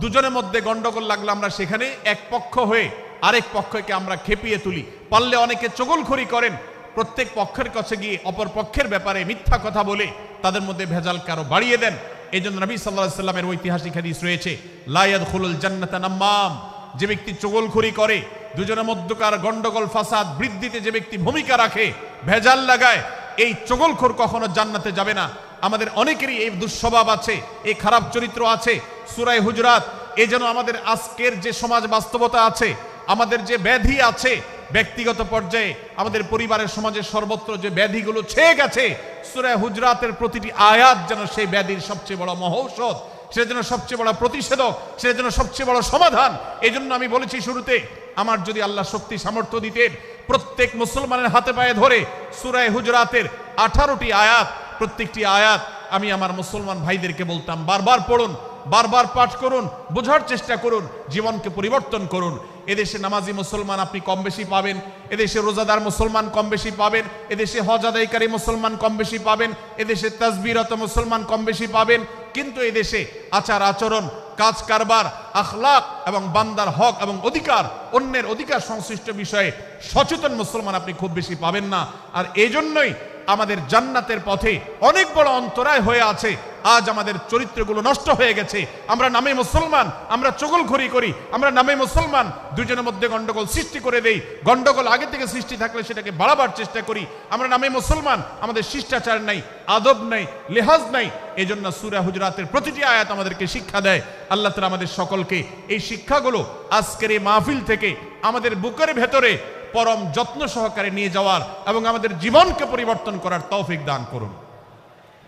দুজনের মধ্যে গন্ডগোল লাগলে আমরা সেখানে এক পক্ষ হয়ে আরেক পক্ষকে আমরা খেপিয়ে তুলি। পারলে অনেকে চগলখড়ি করেন, প্রত্যেক পক্ষের কাছে গিয়ে অপর পক্ষের ব্যাপারে মিথ্যা কথা বলে তাদের মধ্যে ভেজাল কারো বাড়িয়ে দেন। এই জন্য নবী সাল্লাল্লাহু আলাইহি সাল্লামের ঐতিহাসিক হাদিস রয়েছে, লা ইয়াদখুলুল জান্নাতা নাম্মাম, যে ব্যক্তি চগলখড়ি করে, দুজনের মধ্যকার গন্ডগোল ফাসাদ বৃদ্ধিতে যে ব্যক্তি ভূমিকা রাখে, ভেজাল লাগায়, এই চগলখোর কখনো জান্নাতে যাবে না। আমাদের অনেকেরই এই দুঃস্বভাব আছে, এই খারাপ চরিত্র আছে। সূরা হুজুরাত এই যেন আমাদের আজকের যে সমাজ বাস্তবতা আছে, আমাদের যে ব্যাধি আছে ব্যক্তিগত পর্যায়ে, আমাদের পরিবারের, সমাজের সর্বত্র যে ব্যাধিগুলো ছেয়ে গেছে, সূরা হুজুরাতের প্রতিটি আয়াত যেন সেই ব্যাধির সবচেয়ে বড় মহৌষধ, সেটা যেন সবচেয়ে বড় প্রতিষেধক, সেটা যেন সবচেয়ে বড় সমাধান। এই জন্য আমি বলেছি শুরুতে, আমার যদি আল্লাহ শক্তি সামর্থ্য দিতেন, প্রত্যেক মুসলমানের হাতে পায়ে ধরে সূরা হুজুরাতের 18টি আয়াত, প্রত্যেকটি আয়াত আমি আমার মুসলমান ভাইদেরকে বলতাম, বারবার পড়ুন, বারবার পাঠ করুন, বোঝার চেষ্টা করুন, জীবনকে পরিবর্তন করুন। এদেশে নামাজি মুসলমান আপনি কম বেশি পাবেন, এদেশে রোজাদার মুসলমান কম বেশি পাবেন, এদেশে হজ আদায়কারী মুসলমান কম বেশি পাবেন, এদেশে তাসবিহরত মুসলমান কম বেশি পাবেন, কিন্তু এদেশে আচার আচরণ, কাজ কারবার, আখলাক এবং বান্দার হক এবং অধিকার, অন্যের অধিকার সংশ্লিষ্ট বিষয়ে সচেতন মুসলমান আপনি খুব বেশি পাবেন না। আর এই জন্যই আমাদের জান্নাতের পথে অনেক বড় অন্তরায় হয়ে আছে। আজ আমাদের চরিত্রগুলো নষ্ট হয়ে গেছে। আমরা নামে মুসলমান, আমরা চগলখড়ি করি, আমরা নামে মুসলমান, দুজনের মধ্যে গন্ডগোল সৃষ্টি করে দেই। গন্ডগোল আগে থেকে সৃষ্টি থাকলে সেটাকে বাড়াবার চেষ্টা করি। আমরা নামে মুসলমান, আমাদের শিষ্টাচার নাই, আদব নাই, লেহাজ নাই। এই জন্য সূরা হুজুরাতের প্রতিটি আয়াত আমাদেরকে শিক্ষা দেয়। আল্লাহ তাআলা আমাদের সকলকে এই শিক্ষাগুলো আজকের এই মাহফিল থেকে আমাদের বুকের ভেতরে পরম যত্ন সহকারে নিয়ে যাওয়ার এবং আমাদের জীবনকে পরিবর্তন করার তৌফিক দান করুন।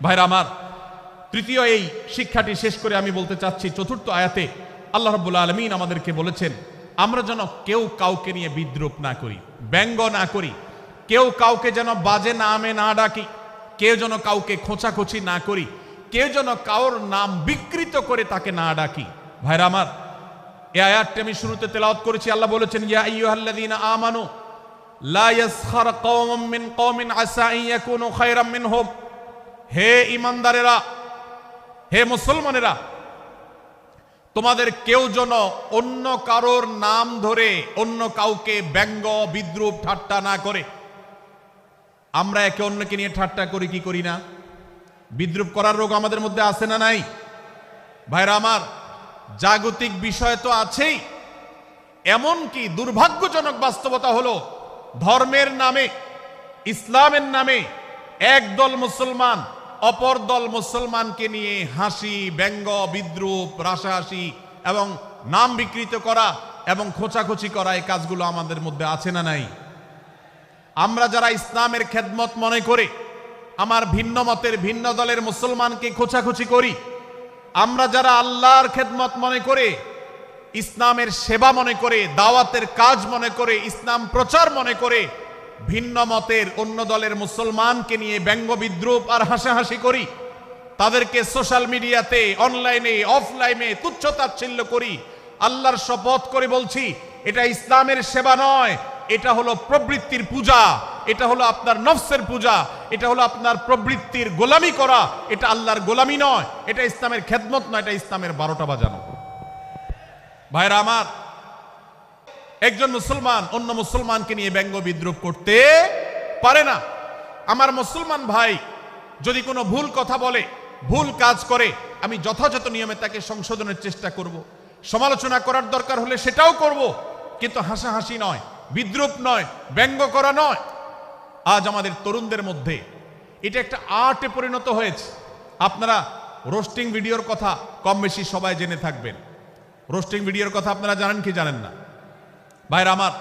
ভাইরা আমার, তৃতীয় এই শিক্ষাটি শেষ করে আমি বলতে চাচ্ছি, চতুর্থ আয়াতে আল্লাহ রাব্বুল আলামিন আমাদেরকে বলেছেন, আমরা যেন কেউ কাউকে নিয়ে বিদ্রূপ না করি, ব্যঙ্গ না করি, কেউ কাউকে যেন বাজে নামে না ডাকি, কেউ যেন কাউকে খোঁচাখুচি না করি, কেউ যেন কারোর নাম বিকৃত করে তাকে না ডাকি। ভাইরা আমার, এই আয়াতটি আমি শুরুতে তেলাওয়াত করেছি। আল্লাহ বলেছেন, ইয়া আইয়ুহাল্লাযীনা আমানু লা ইয়াসখার কওমুম মিন কওমিন আসা আন ইয়াকুনু খায়রাম মিনহুম। হে ঈমানদারেরা, হে মুসলমানেরা, তোমাদের কেউ যেন অন্য কারোর নাম ধরে অন্য কাউকে ব্যঙ্গ, বিদ্রূপ, ঠাট্টা না করে। আমরা একে অন্যকে নিয়ে ঠাট্টা করি কি করি না? বিদ্রূপ করার রোগ আমাদের মধ্যে আছে না নাই? ভাইরা আমার, জাগতিক বিষয় তো আছেই, এমনকি দুর্ভাগ্যজনক বাস্তবতা হলো ধর্মের নামে, ইসলামের নামে একদল মুসলমান অপর দল মুসলমানকে নিয়ে হাসি, ব্যঙ্গ, বিদ্রূপ, রাসাহাসি এবং নাম বিকৃত করা এবং খোঁচাখুচি করা, এই কাজগুলো আমাদের মধ্যে আছে না নাই? আমরা যারা ইসলামের খেদমত মনে করে আমার ভিন্ন মতের, ভিন্ন দলের মুসলমানকে খোঁচাখুচি করি, আমরা যারা আল্লাহর খেদমত মনে করে, ইসলামের সেবা মনে করে, দাওয়াতের কাজ মনে করে, ইসলাম প্রচার মনে করে ভিন্ন মতের অন্য দলের মুসলমানকে নিয়ে ব্যঙ্গ, বিদ্রূপ আর হাসাহাসি করি, তাদেরকে সোশ্যাল মিডিয়াতে, অনলাইনে, অফলাইনে তুচ্ছ-তাচ্ছিল্য করি, আল্লাহর শপথ করে বলছি, এটা ইসলামের সেবা নয়, এটা হলো প্রবৃত্তির পূজা, এটা হলো আপনার নফসের পূজা, এটা হলো আপনার প্রবৃত্তির গোলামি করা, এটা আল্লাহর গোলামি নয়, এটা ইসলামের খেদমত নয়, এটা ইসলামের 12টা বাজানো। ভাইরা আমার, একজন মুসলমান অন্য মুসলমানকে নিয়ে ব্যঙ্গ বিদ্রুপ করতে পারে না। আমার মুসলমান ভাই যদি কোনো ভুল কথা বলে, ভুল কাজ করে, আমি যথাযথ নিয়মে তাকে সংশোধনের চেষ্টা করব। সমালোচনা করার দরকার হলে সেটাও করব, কিন্তু হাসাহাসি নয়, বিদ্রুপ নয়, ব্যঙ্গ করা নয়। আজ আমাদের তরুণদের মধ্যে এটা একটা আর্টে পরিণত হয়েছে। আপনারা রোস্টিং ভিডিওর কথা কম বেশি সবাই জেনে থাকবেন। রোস্টিং ভিডিওর কথা আপনারা জানেন কি জানেন না? ভাইরা আমার,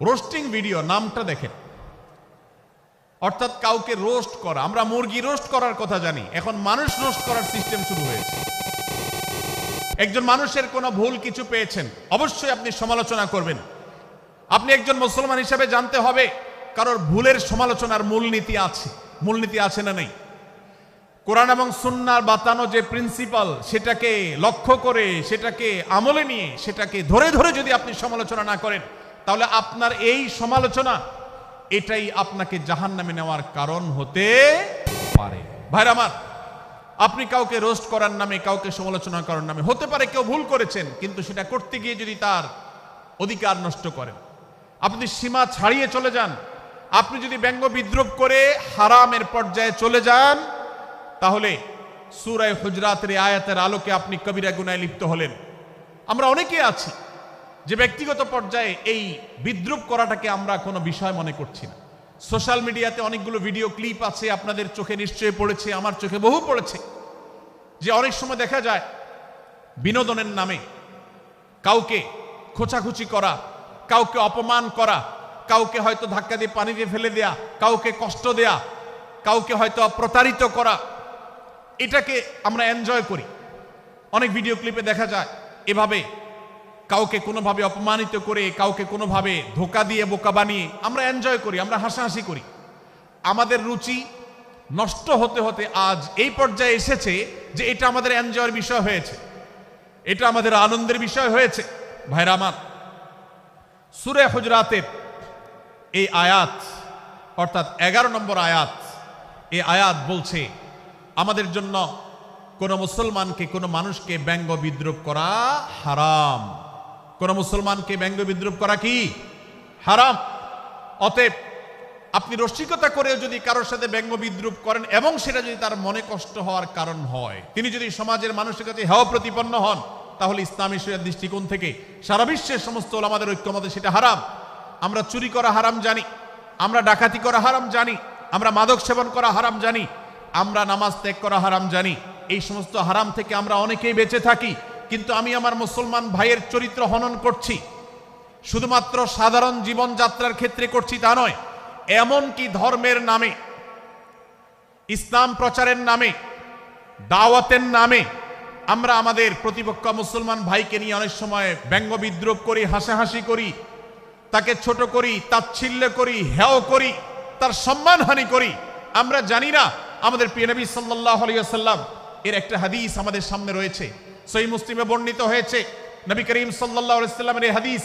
রোস্টিং ভিডিও নামটা দেখেন, অর্থাৎ কাউকে রোস্ট করা। আমরা মুরগি রোস্ট করার কথা জানি, এখন মানুষ রোস্ট করার সিস্টেম শুরু হয়েছে। একজন মানুষের কোনো ভুল কিছু পেয়েছেন, অবশ্যই আপনি সমালোচনা করবেন। আপনি একজন মুসলমান হিসেবে জানতে হবে কারোর ভুলের সমালোচনার মূলনীতি আছে। মূলনীতি আছে না নেই? কোরআন এবং সুন্নাহর বাতানো যে প্রিন্সিপাল, সেটাকে লক্ষ্য করে, সেটাকে আমলে নিয়ে, সেটাকে ধরে ধরে যদি আপনি সমালোচনা না করেন, তাহলে আপনার এই সমালোচনা এটাই আপনাকে জাহান্নামে নেওয়ার কারণ হতে পারে। ভাইরা আমার, আপনি কাউকে রোস্ট করার নামে, কাউকে সমালোচনা করার নামে, হতে পারে কেউ ভুল করেছেন, কিন্তু সেটা করতে গিয়ে যদি তার অধিকার নষ্ট করেন, আপনি সীমা ছাড়িয়ে চলে যান, আপনি যদি ব্যঙ্গ বিদ্রুপ করে হারামের পর্যায়ে চলে যান, তাহলে সূরা হুজরাতের আয়াতের আলোকে আপনি কবিরা গুনাহে লিপ্ত হলেন। আমরা অনেকে আছি যে ব্যক্তিগত পর্যায়ে এই বিদ্রুপ করাটাকে আমরা কোনো বিষয় মনে করছি না। সোশ্যাল মিডিয়াতে অনেকগুলো ভিডিও ক্লিপ আছে, আপনাদের চোখে নিশ্চয়ই পড়েছে, আমার চোখে বহু পড়েছে, যে অনেক সময় দেখা যায় বিনোদনের নামে কাউকে খোঁচাখুচি করা, কাউকে অপমান করা, কাউকে হয়তো ধাক্কা দিয়ে পানিতে ফেলে দেয়া, কাউকে কষ্ট দেয়া, কাউকে হয়তো প্রতারিত করা, এটাকে আমরা এনজয় করি। অনেক ভিডিও ক্লিপে দেখা যায় এভাবে কাউকে কোনোভাবে অপমানিত করে, কাউকে কোনোভাবে ধোকা দিয়ে বোকা বানিয়ে আমরা এনজয় করি, আমরা হাসাহাসি করি। আমাদের রুচি নষ্ট হতে হতে আজ এই পর্যায়ে এসেছে যে এটা আমাদের এনজয়ের বিষয় হয়েছে, এটা আমাদের আনন্দের বিষয় হয়েছে। ভাইরা আমার, সূরা হুজরাতের এই আয়াত, অর্থাৎ 11 নম্বর আয়াত, এই আয়াত বলছে আমাদের জন্য কোন মুসলমানকে, কোন মানুষকে ব্যঙ্গ বিদ্রুপ করা হারাম। কোন মুসলমানকে ব্যঙ্গ বিদ্রুপ করা কি হারাম। অতএব আপনি রসিকতা করেও যদি কারোর সাথে ব্যঙ্গ বিদ্রুপ করেন এবং সেটা যদি তার মনে কষ্ট হওয়ার কারণ হয়, তিনি যদি সমাজের মানুষের কাছে হেয় প্রতিপন্ন হন, তাহলে ইসলামী শরিয়ার দৃষ্টিকোণ থেকে সারা বিশ্বের সমস্ত ওলামাদের ঐক্যমতে সেটা হারাম। আমরা চুরি করা হারাম জানি, আমরা ডাকাতি করা হারাম জানি, আমরা মাদক সেবন করা হারাম জানি, আমরা নামাজ ত্যাগ করা হারাম জানি। এই সমস্ত হারাম থেকে আমরা অনেকেই বেঁচে থাকি, কিন্তু আমি আমার মুসলমান ভাইয়ের চরিত্র হনন করছি, শুধুমাত্র সাধারণ জীবনযাত্রার ক্ষেত্রে করছি তা নয়, এমনকি ধর্মের নামে, ইসলাম প্রচারের নামে, দাওয়াতের নামে আমরা আমাদের প্রতিপক্ষ মুসলমান ভাইকে নিয়ে অনেক সময় ব্যঙ্গ বিদ্রুপ করি, হাসাহাসি করি, তাকে ছোট করি, তাচ্ছিল্য করি, হেয় করি, তার সম্মানহানি করি। আমরা জানি না আমাদের প্রিয় নবী সাল্লাল্লাহু আলাইহি ওয়াসাল্লাম এর একটা হাদিস আমাদের সামনে রয়েছে, সহিহ মুসলিমে বর্ণিত হয়েছে। নবী করিম সাল্লাল্লাহু আলাইহি ওয়াসাল্লামের এই হাদিস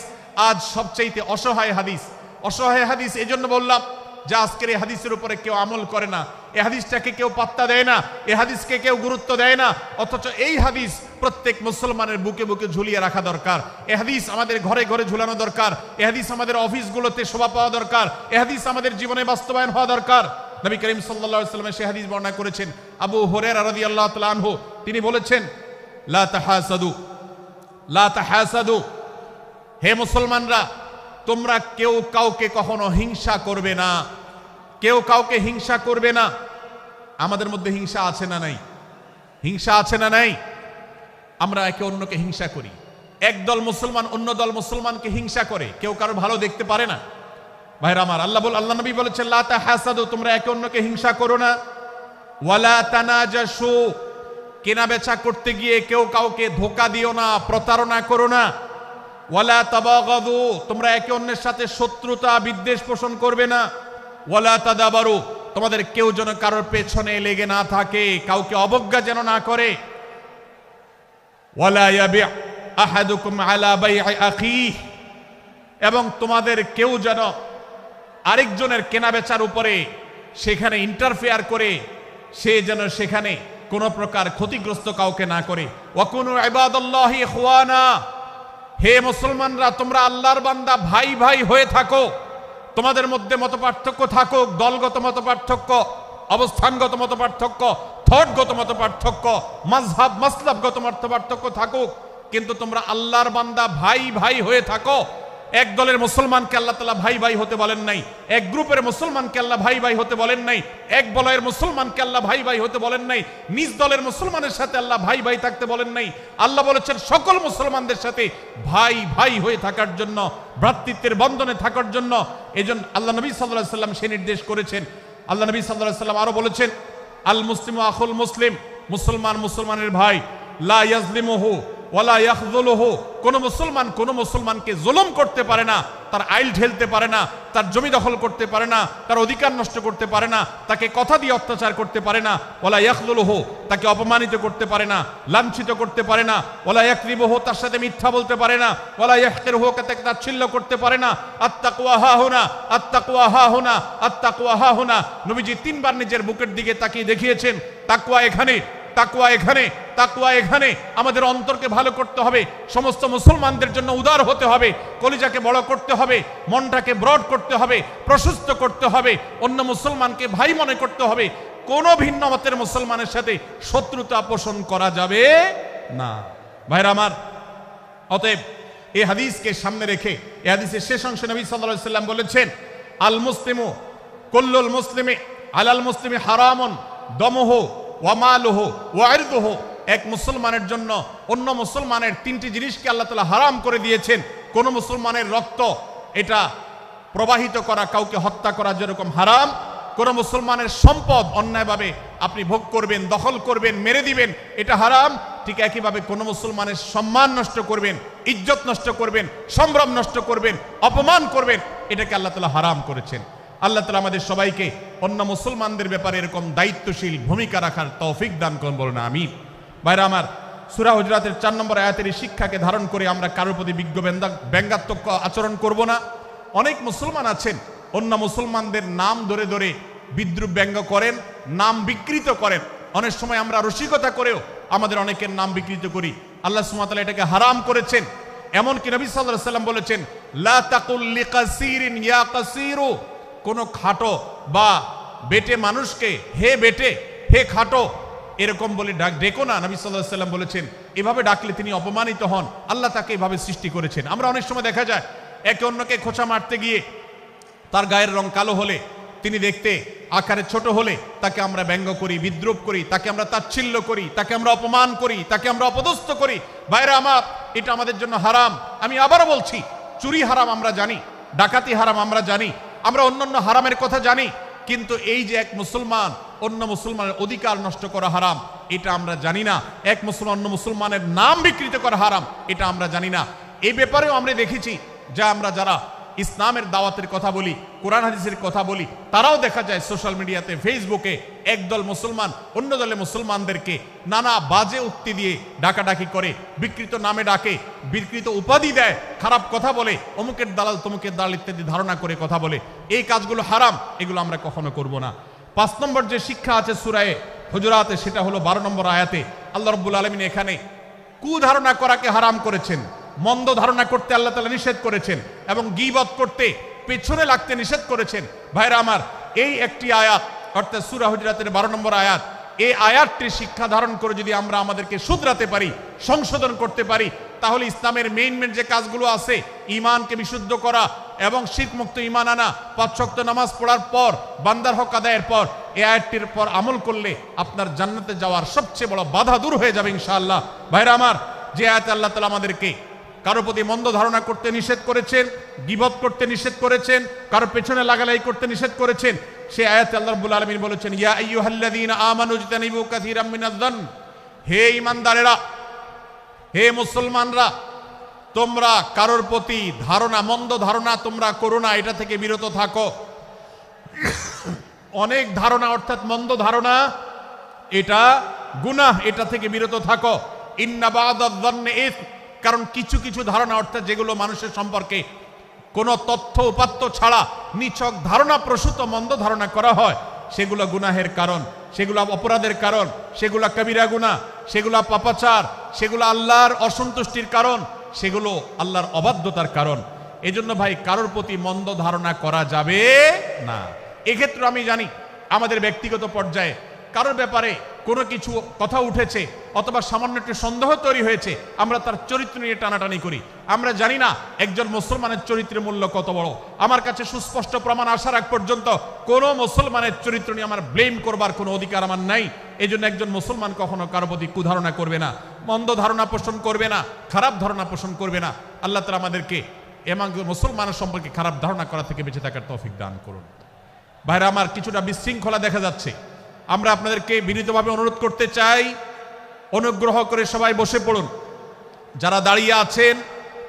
আজ সবচাইতে অসহায় হাদিস। অসহায় হাদিস এই জন্য বললাম যে আজকের এই হাদিসের উপরে কেউ আমল করে না, এই হাদিসটাকে কেউ পাত্তা দেয় না, এই হাদিসকে কেউ গুরুত্ব দেয় না, অথচ এই হাদিস প্রত্যেক মুসলমানের বুকে বুকে ঝুলিয়ে রাখা দরকার। এই হাদিস আমাদের ঘরে ঘরে ঝুলানো দরকার, এই হাদিস আমাদের অফিসগুলোতে শোভা পাওয়া দরকার, এই হাদিস আমাদের জীবনে বাস্তবায়ন হওয়া দরকার। নবী করিম সাল্লাল্লাহু আলাইহি ওয়াসাল্লাম সেই হাদিস বর্ণনা করেছেন। আবু হুরায়রা রাদিয়াল্লাহু তাআলা আনহু তিনি বলেছেন, লা তাহাসাদু, লা তাহাসাদু, হে মুসলমানরা, তোমরা কেউ কাউকে কখনো হিংসা করবে না, কেউ কাউকে হিংসা করবে না। আমাদের মধ্যে হিংসা আছে না নাই? হিংসা আছে না নাই? আমরা একে অন্যকে হিংসা করি। একদল মুসলমান অন্য দল মুসলমানকে হিংসা করে, কেউ কারো ভালো দেখতে পারে না। ভাইরা আমার, আল্লাহ নবী বলেছেন, লা তাহাসাদু, তোমরা একে অন্যকে হিংসা করো না। ওয়ালা তানাজাসু, কেনা বেচা করতে গিয়ে কেউ কাউকে ধোকা দিও না, প্রতারণা করো না। ওয়ালা তাবাগাদু, তোমরা একে অন্যের সাথে শত্রুতা বিদ্বেষ পোষণ করবে না। ওয়ালা তাদাবারু, তোমাদের কেউ যেন কারোর পেছনে লেগে না থাকে, কাউকে অবজ্ঞা যেন না করে। ওয়ালা ইয়াবি' আহাদুকুম আলা বাই'i আখিহি, এবং তোমাদের কেউ যেন আরেকজনের কেনা বেচার উপরে সেখানে ইন্টারফেয়ার করে সে যেন সেখানে কোনো প্রকার ক্ষতিগ্রস্ত কাউকে না করে। ওয়াকুনু ইবাদাল্লাহি ইখওয়ানা, হে মুসলমানরা তোমরা আল্লাহর বান্দা ভাই ভাই হয়ে থাকো। তোমাদের মধ্যে মতপার্থক্য থাকুক, দলগত মতপার্থক্য, অবস্থানগত মতপার্থক্য, থটগত মতপার্থক্য, মাযহাব মাসলাবগত মতপার্থক্য থাকুক, কিন্তু তোমরা আল্লাহর বান্দা ভাই ভাই হয়ে থাকো। এক দলের মুসলমানকে আল্লাহ তাআলা ভাই ভাই হতে বলেন নাই, এক গ্রুপের মুসলমানকে আল্লাহ ভাই ভাই হতে বলেন নাই, এক বলয়ের মুসলমানকে আল্লাহ ভাই ভাই হতে বলেন নাই, নিজ দলের মুসলমানের সাথে আল্লাহ ভাই ভাই থাকতে বলেন নাই। আল্লাহ বলেছেন সকল মুসলমানদের সাথে ভাই ভাই হয়ে থাকার জন্য, ভ্রাতৃত্বের বন্ধনে থাকার জন্য। এজন্য আল্লাহ নবী সাল্লাল্লাহু আলাইহি ওয়াসাল্লাম সে নির্দেশ করেছেন। আল্লাহ নবী সাল্লাল্লাহু আলাইহি ওয়াসাল্লাম আরো বলেছেন, আল মুসলিমু আখুল মুসলিম, মুসলমান মুসলমানের ভাই, লা ইয়াজলিমুহু ওয়ালা ইয়াখযুলুহু, কোন মুসলমান কোন মুসলমানকে জুলুম করতে পারে না, তার আইল ঢেলতে পারে না, তার জমি দখল করতে পারে না, তার অধিকার নষ্ট করতে পারে না, তাকে কথা দিয়ে অত্যাচার করতে পারে না, ওয়ালা ইয়াখযুলুহু, তাকে অপমানিত করতে পারে না, লাঞ্ছিত করতে পারে না, ওয়ালা ইয়াকযিবুহু, তার সাথে মিথ্যা বলতে পারে না, ওয়ালা ইয়াহকিরুহু, তাকে তাচ্ছিল্য করতে পারে না। আত্তাকওয়া হাহুনা, আত্তাকওয়া হাহুনা, আত্তাকওয়া হাহুনা। নবীজি তিনবার নিজের বুকের দিকে তাকিয়ে দেখিয়েছেন, তাকওয়া এখানে, তাকওয়া এখানে, তাকওয়া এখানে। আমাদের অন্তরকে ভালো করতে হবে, সমস্ত মুসলমানদের জন্য উদার হতে হবে, কলিজাকে বড় করতে হবে, মনটাকে ব্রড করতে হবে, প্রশস্ত করতে হবে, অন্য মুসলমানকে ভাই মনে করতে হবে। কোন ভিন্ন মতের মুসলমানের সাথে শত্রুতা পোষণ করা যাবে না। ভাইরা আমার, অতএব এই হাদিসকে সামনে রেখে এই হাদিসের শেষ অংশে নবী সাল্লাল্লাহু আলাইহি ওয়াসাল্লাম বলেছেন, আল মুসলিমু কুল্লুল মুসলিমি আলাল মুসলিমি হারামুন দমুহু ওয়া মালুহু ওয়া ইরদুহু। এক মুসলমানের জন্য অন্য মুসলমানের তিনটি জিনিসকে আল্লাহ তাআলা হারাম করে দিয়েছেন। কোন মুসলমানের রক্ত এটা প্রবাহিত করা, কাউকে হত্যা করা যেরকম হারাম, কোন মুসলমানের সম্পদ অন্যায়ভাবে আপনি ভোগ করবেন, দখল করবেন, মেরে দিবেন, এটা হারাম। ঠিক একইভাবে কোন মুসলমানের সম্মান নষ্ট করবেন, ইজ্জত নষ্ট করবেন, সম্ভ্রম নষ্ট করবেন, অপমান করবেন, এটাকে আল্লাহ তাআলা হারাম করেছেন। আল্লাহ তাআলা আমাদের সবাইকে অন্য মুসলমানদের ব্যাপারে এরকম দায়িত্বশীল ভূমিকা রাখার তৌফিক দান করুন, বলুন আমিন। ভাইরা আমার, সূরা হুজরাতের 4 নম্বর আয়াতের এই শিক্ষাকে ধারণ করে আমরা কারোর প্রতি ব্যঙ্গাত্মক আচরণ করব না। অনেক মুসলমান আছেন অন্য মুসলমানদের নাম ধরে ধরে বিদ্রুপ ব্যঙ্গ করেন, নাম বিকৃত করেন। অনেক সময় আমরা রসিকতা করেও আমাদের অনেকের নাম বিকৃত করি। আল্লাহ সুবহানাহু ওয়া তাআলা এটাকে হারাম করেছেন। এমনকি নবী সাল্লাল্লাহু আলাইহি ওয়াসাল্লাম বলেছেন, লা তাকুল লিকাসিরিন ইয়া কাসিরু, কোন খাটো বা বেটে মানুষকে হে বেটে, হে খাটো এরকম বলে ডেকো না। নবী সাল্লাল্লাহু আলাইহি ওয়াসাল্লাম বলেছেন, এভাবে ডাকলে তিনি অপমানিত হন। আল্লাহ তাকে এভাবে সৃষ্টি করেছেন। আমরা অনেক সময় দেখা যায় একে অন্যকে খোঁচা মারতে গিয়ে তার গায়ের রং কালো হলে, তিনি দেখতে আকারে ছোট হলে তাকে আমরা ব্যঙ্গ করি, বিদ্রুপ করি, তাকে আমরা তাচ্ছিল্য করি, তাকে আমরা অপমান করি, তাকে আমরা অপদস্থ করি। ভাইরা আমার, এটা আমাদের জন্য হারাম। আমি আবারও বলছি, চুরি হারাম আমরা জানি, ডাকাতি হারাম আমরা জানি, আমরা অন্যান্য হারামের কথা জানি, কিন্তু এই যে এক মুসলমান অন্য মুসলমানের অধিকার নষ্ট করা হারাম, এটা আমরা জানি না। এক মুসলমান অন্য মুসলমানের নাম বিকৃত করা হারাম, এটা আমরা জানি না। এই ব্যাপারেও আমরা দেখেছি যা আমরা যারা ইসলামের দাওয়াতের কথা বলি, কোরআন হাদিসের কথা বলি, তারাও দেখা যায় সোশ্যাল মিডিয়াতে, ফেসবুকে একদল মুসলমান অন্য দলে মুসলমানদেরকে নানা বাজে উক্তি দিয়ে ডাকাডাকি করে, বিকৃত নামে ডাকে, বিকৃত উপাধি দেয়, খারাপ কথা বলে, অমুকের দালাল তমুকের দালাল ইত্যাদি ধারণা করে কথা বলে। এই কাজগুলো হারাম, এগুলো আমরা কখনো করব না। 5 নম্বর যে শিক্ষা আছে সূরা হুজুরাতে, সেটা হলো 12 নম্বর আয়াতে আল্লাহ রাব্বুল আলামিন এখানে কুধারণা করাকে হারাম করেছেন, মন্দ ধারণা করতে আল্লাহ তাআলা নিষেধ করেছেন, এবং গীবত করতে, পেছনে লাগতে নিষেধ করেছেন। ভাইরা আমার, এই একটি আয়াত অর্থাৎ সূরা হুজুরাতের 12 নম্বর আয়াত, এই আয়াতটির শিক্ষা ধারণ করে যদি আমরা আমাদেরকে শুধরাতে পারি, সংশোধন করতে পারি, তাহলে ইসলামের মেইন যে কাজগুলো আছে, ঈমানকে বিশুদ্ধ করা এবং শিরকমুক্ত ঈমান আনা, 5 ওয়াক্ত নামাজ পড়ার পর, বান্দার হক আদায়ের পর, এই আয়াতটির পর আমল করলে আপনার জান্নাতে যাওয়ার সবচেয়ে বড় বাধা দূর হয়ে যাবে ইনশাআল্লাহ। ভাইরা আমার, যে আয়াতে আল্লাহ তাআলা আমাদেরকে কারো প্রতি মন্দ ধারণা করতে নিষেধ করেছেন, গীবত করতে নিষেধ করেছেন, কারো পেছনে লাগালাই করতে নিষেধ করেছেন, সেই আয়াতে আল্লাহ রাব্বুল আলামিন বলেছেন, ইয়া আইয়ুহাল্লাযীনা আমানু ইজতানিবু কাসীরাম মিনায-যন্ন, হে ঈমানদারেরা, হে মুসলমানরা, তোমরা কারোর প্রতি ধারণা, মন্দ ধারণা তোমরা করো না, এটা থেকে বিরত থাকো। অনেক ধারণা অর্থাৎ মন্দ ধারণা, এটা গুনাহ, এটা থেকে বিরত থাকো। ইন্না বা'দায-যন্নি ইসম, কারণ কিছু কিছু ধারণা অর্থাৎ যেগুলো মানুষের সম্পর্কে কোনো তথ্য উপাত্ত ছাড়া নিছক ধারণা প্রসূত মন্দ ধারণা করা হয়, সেগুলো গুনাহের কারণ, সেগুলো অপরাধের কারণ, সেগুলো কবিরা গুনাহ, সেগুলো পাপাচার, সেগুলো আল্লাহর অসন্তুষ্টির কারণ, সেগুলো আল্লাহর অবাধ্যতার কারণ। এজন্য ভাই কারোর প্রতি মন্দ ধারণা করা যাবে না। এক্ষেত্রে আমি জানি আমাদের ব্যক্তিগত পর্যায়ে কারোর ব্যাপারে কোনো কিছু কথা উঠেছে অথবা সামান্য একটু সন্দেহ তৈরি হয়েছে, আমরা তার চরিত্র নিয়ে টানাটানি করি। আমরা জানি না একজন মুসলমানের চরিত্রের মূল্য কত বড়। আমার কাছে সুস্পষ্ট প্রমাণ আসার আগ পর্যন্ত কোনো মুসলমানের চরিত্র নিয়ে আমার ব্লেম করবার কোনো অধিকার আমার নাই। এই জন্য একজন মুসলমান কখনো কারো প্রতি কুধারণা করবে না, মন্দ ধারণা পোষণ করবে না, খারাপ ধারণা পোষণ করবে না। আল্লাহ তাআলা আমাদেরকে এবং মুসলমানের সম্পর্কে খারাপ ধারণা করা থেকে বেঁচে থাকার তৌফিক দান করুন। ভাইরা আমার, কিছুটা বিশৃঙ্খলা দেখা যাচ্ছে। আমরা আপনাদেরকে বিনীতভাবে অনুরোধ করতে চাই, অনুগ্রহ করে সবাই বসে পড়ুন। যারা দাঁড়িয়ে আছেন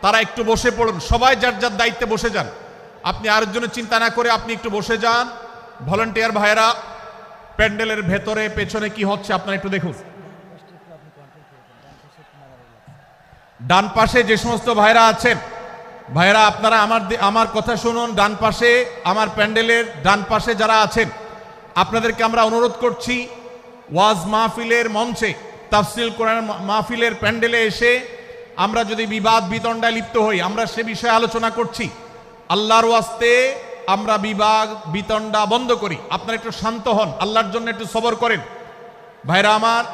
তারা একটু বসে পড়ুন, সবাই যার যার দায়িত্বে বসে যান। আপনি আরেকজনের চিন্তা না করে আপনি একটু বসে যান। ভলান্টিয়ার ভাইরা প্যান্ডেলের ভেতরে পেছনে কি হচ্ছে আপনারা একটু দেখুন। ডান পাশে যে সমস্ত ভাইরা আছেন, ভাইরা আপনারা আমার কথা শুনুন। ডান পাশে আমার প্যান্ডেলের ডান পাশে যারা আছেন, আপনাদেরকে আমরা অনুরোধ করছি, ওয়াজ মাহফিলের মঞ্চে, তাফসীর কোরআন মাহফিলের প্যান্ডেলে এসে আমরা যদি বিবাদ বিতণ্ডায় লিপ্ত হই, আমরা সে বিষয়ে আলোচনা করছি, আল্লাহর ওয়াস্তে আমরা বিবাদ বিতণ্ডা বন্ধ করি। আপনারা একটু শান্ত হন, আল্লাহর জন্য একটু সবর করেন। ভাইরা আমার,